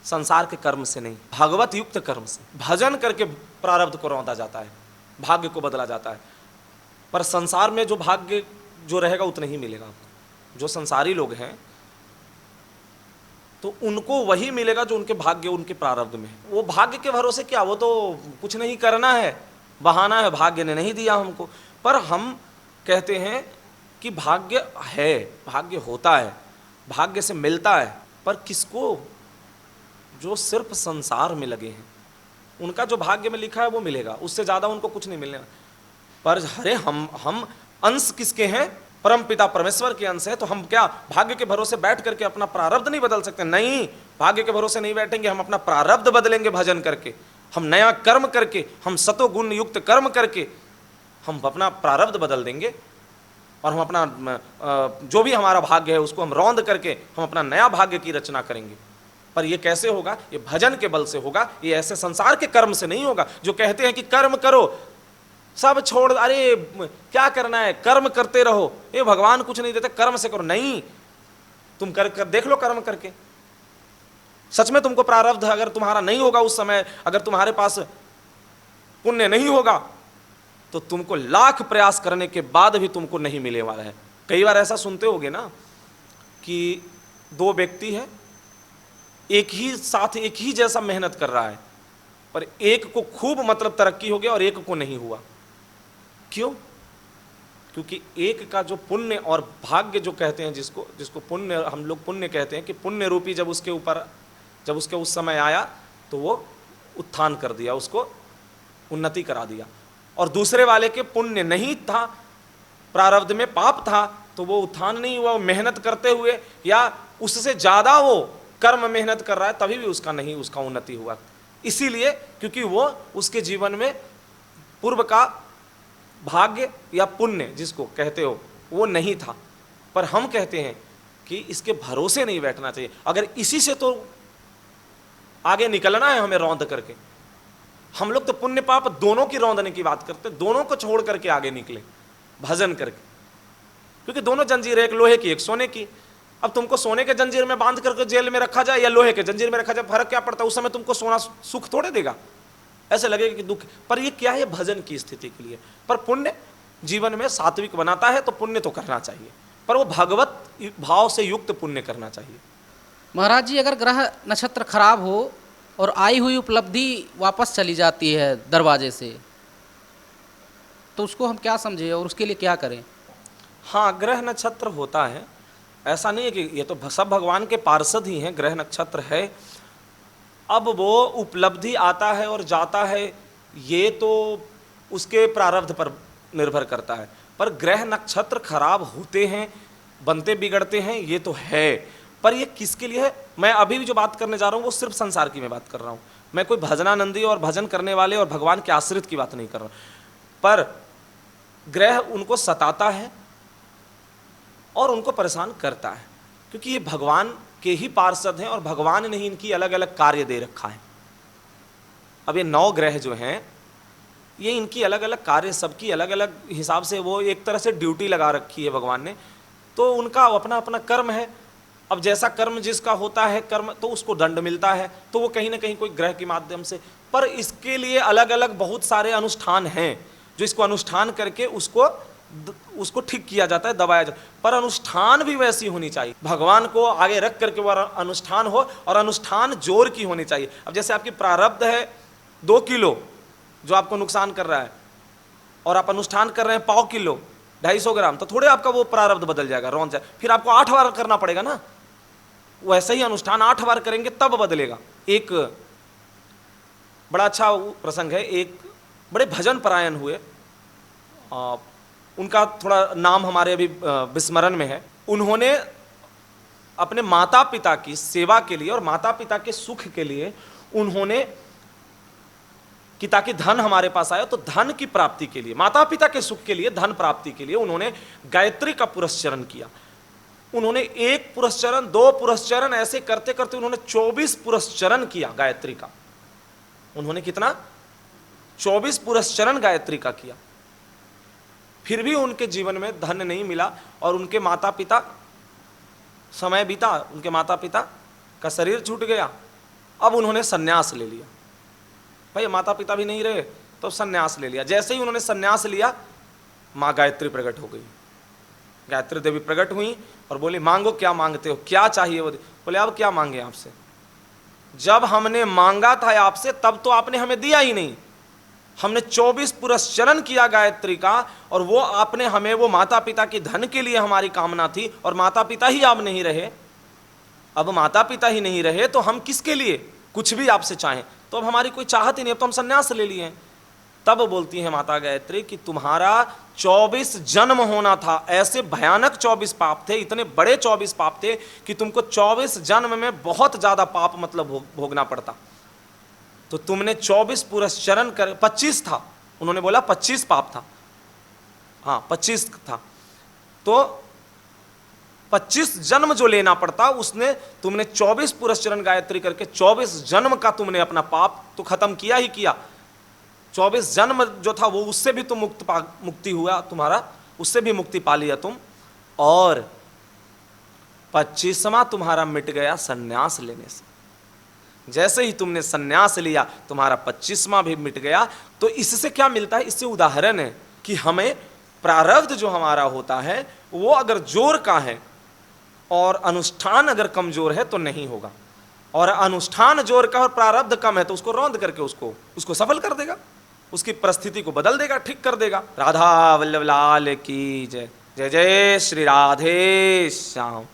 संसार के कर्म से नहीं, भागवत युक्त कर्म से भजन करके प्रारब्ध को रौंदा जाता है, भाग्य को बदला जाता है। पर संसार में जो भाग्य जो रहेगा उतना ही मिलेगा आपको। जो संसारी लोग हैं तो उनको वही मिलेगा जो उनके भाग्य, उनके प्रारब्ध में है। वो भाग्य के भरोसे क्या, वो तो कुछ नहीं करना है, बहाना है, भाग्य ने नहीं दिया हमको। पर हम कहते हैं कि भाग्य है, भाग्य होता है, भाग्य से मिलता है, पर किसको? जो सिर्फ संसार में लगे हैं, उनका जो भाग्य में लिखा है वो मिलेगा, उससे ज्यादा उनको कुछ नहीं मिलेगा। पर अरे हम अंश किसके हैं? परम पिता परमेश्वर के अंश है, तो हम क्या भाग्य के भरोसे बैठ करके अपना प्रारब्ध नहीं बदल सकते? नहीं, भाग्य के भरोसे नहीं बैठेंगे, हम अपना प्रारब्ध बदलेंगे भजन करके, हम नया कर्म करके, हम सतो गुण युक्त कर्म करके हम अपना प्रारब्ध बदल देंगे, और हम अपना जो भी हमारा भाग्य है उसको हम रौंद करके हम अपना नया भाग्य की रचना करेंगे। पर ये कैसे होगा? ये भजन के बल से होगा, ये ऐसे संसार के कर्म से नहीं होगा। जो कहते हैं कि कर्म करो, सब छोड़, अरे क्या करना है, कर्म करते रहो, ये भगवान कुछ नहीं देते, कर्म से करो। नहीं, तुम कर देख लो कर्म करके, सच में तुमको प्रारब्ध अगर तुम्हारा नहीं होगा उस समय, अगर तुम्हारे पास पुण्य नहीं होगा, तो तुमको लाख प्रयास करने के बाद भी तुमको नहीं मिले वाला है। कई बार ऐसा सुनते होगे ना कि दो व्यक्ति है, एक ही साथ एक ही जैसा मेहनत कर रहा है, पर एक को खूब मतलब तरक्की हो गया और एक को नहीं हुआ। क्यों? क्योंकि एक का जो पुण्य और भाग्य जो कहते हैं, जिसको पुण्य हम लोग पुण्य कहते हैं, कि पुण्य रूपी जब उसके उस समय आया तो वो उत्थान कर दिया, उसको उन्नति करा दिया। और दूसरे वाले के पुण्य नहीं था, प्रारब्ध में पाप था, तो वो उत्थान नहीं हुआ। वो मेहनत करते हुए या उससे ज्यादा वो कर्म मेहनत कर रहा है, तभी भी उसका उन्नति हुआ। इसीलिए क्योंकि वो उसके जीवन में पूर्व का भाग्य या पुण्य जिसको कहते हो वो नहीं था। पर हम कहते हैं कि इसके भरोसे नहीं बैठना चाहिए। अगर इसी से तो आगे निकलना है हमें रौंद करके, हम लोग तो पुण्य पाप दोनों की रौंदने की बात करते, दोनों को छोड़ करके आगे निकले भजन करके, क्योंकि दोनों जंजीर, एक लोहे की एक सोने की। अब तुमको सोने के जंजीर में बांध करके जेल में रखा जाए या लोहे के जंजीर में रखा जाए, फर्क क्या पड़ता है? उस समय तुमको सोना सुख थोड़े देगा, ऐसे लगेगा कि दुख। पर ये क्या है? भजन की स्थिति के लिए। पर पुण्य जीवन में सात्विक बनाता है, तो पुण्य तो करना चाहिए, पर वो भगवत भाव से युक्त पुण्य करना चाहिए। महाराज जी, अगर ग्रह नक्षत्र खराब हो और आई हुई उपलब्धि वापस चली जाती है दरवाजे से, तो उसको हम क्या समझें और उसके लिए क्या करें? हाँ, ग्रह नक्षत्र होता है, ऐसा नहीं है कि ये तो सब भगवान के पार्षद ही हैं, ग्रह नक्षत्र है। अब वो उपलब्धि आता है और जाता है, ये तो उसके प्रारब्ध पर निर्भर करता है। पर ग्रह नक्षत्र खराब होते हैं, बनते बिगड़ते हैं, ये तो है। पर ये किसके लिए है? मैं अभी भी जो बात करने जा रहा हूँ वो सिर्फ संसार की मैं बात कर रहा हूँ। मैं कोई भजनानंदी और भजन करने वाले और भगवान के आश्रित की बात नहीं कर रहा हूँ। पर ग्रह उनको सताता है और उनको परेशान करता है, क्योंकि ये भगवान के ही पार्षद हैं और भगवान ने ही इनकी अलग अलग कार्य दे रखा है। अब ये 9 ग्रह जो हैं, ये इनकी अलग अलग कार्य, सबकी अलग अलग हिसाब से वो एक तरह से ड्यूटी लगा रखी है भगवान ने, तो उनका अपना अपना कर्म है। अब जैसा कर्म जिसका होता है कर्म, तो उसको दंड मिलता है, तो वो कहीं ना कहीं कोई ग्रह के माध्यम से। पर इसके लिए अलग अलग बहुत सारे अनुष्ठान हैं जो इसको अनुष्ठान करके उसको ठीक किया जाता है, दबाया जाता है। पर अनुष्ठान भी वैसी होनी चाहिए, भगवान को आगे रख करके वो अनुष्ठान हो, और अनुष्ठान जोर की होनी चाहिए। अब जैसे आपकी प्रारब्ध है 2 किलो जो आपको नुकसान कर रहा है, और आप अनुष्ठान कर रहे हैं 1/4 किलो 250 ग्राम, तो थोड़े आपका वो प्रारब्ध बदल जाएगा, रौन जाए, फिर आपको 8 बार करना पड़ेगा ना। वैसे ही अनुष्ठान 8 बार करेंगे तब बदलेगा। एक बड़ा अच्छा प्रसंग है, एक बड़े भजन परायण हुए, उनका थोड़ा नाम हमारे अभी विस्मरण में है। उन्होंने अपने माता पिता की सेवा के लिए और माता पिता के सुख के लिए उन्होंने, कि ताकि धन हमारे पास आए, तो धन की प्राप्ति के लिए, माता पिता के सुख के लिए, धन प्राप्ति के लिए उन्होंने गायत्री का पुरस्चरण किया। उन्होंने 1 पुरस्चरण, 2 पुरस्चरण, ऐसे करते करते उन्होंने 24 पुरस्चरण किया गायत्री का। उन्होंने कितना? 24 पुरस्चरण गायत्री का किया। फिर भी उनके जीवन में धन नहीं मिला, और उनके माता पिता, समय बीता, उनके माता पिता का शरीर छूट गया। अब उन्होंने सन्यास ले लिया। भाई माता पिता भी नहीं रहे तो सन्यास ले लिया। जैसे ही उन्होंने सन्यास लिया, माँ गायत्री प्रकट हो गई। गायत्री देवी प्रकट हुई और बोली, मांगो, क्या मांगते हो, क्या चाहिए? वो बोले, अब क्या मांगे आपसे? जब हमने मांगा था आपसे तब तो आपने हमें दिया ही नहीं। हमने 24 पुरस्चरण किया गायत्री का, और वो आपने हमें, वो माता पिता की धन के लिए हमारी कामना थी, और माता पिता ही आप नहीं रहे। अब माता पिता ही नहीं रहे तो हम किसके लिए कुछ भी आपसे चाहें? तो अब हमारी कोई चाहत ही नहीं, अब तो हम संन्यास ले लिए हैं। तब बोलती है माता गायत्री कि तुम्हारा 24 जन्म होना था। ऐसे भयानक 24 पाप थे, इतने बड़े 24 पाप थे कि तुमको 24 जन्म में बहुत ज्यादा पाप मतलब भोगना पड़ता। तो तुमने 24 पुरस्चरण कर, 25 था, उन्होंने बोला 25 पाप था, हाँ 25 था, तो 25 जन्म जो लेना पड़ता उसने, तुमने 24 पुरस्चरण गायत्री करके 24 जन्म का तुमने अपना पाप तो खत्म किया ही किया। 24 जन्म जो था वो, उससे भी तुम मुक्ति हुआ तुम्हारा, उससे भी मुक्ति पा लिया तुम, और 25वां तुम्हारा मिट गया सन्यास लेने से। जैसे ही तुमने सन्यास लिया तुम्हारा 25वां भी मिट गया। तो इससे क्या मिलता है? इससे उदाहरण है कि हमें प्रारब्ध जो हमारा होता है वो अगर जोर का है और अनुष्ठान अगर कमजोर है तो नहीं होगा, और अनुष्ठान जोर का और प्रारब्ध कम है तो उसको रौंद करके उसको सफल कर देगा, उसकी परिस्थिति को बदल देगा, ठीक कर देगा। राधा वल्लभ लाल की जय। जय जय श्री राधे श्याम।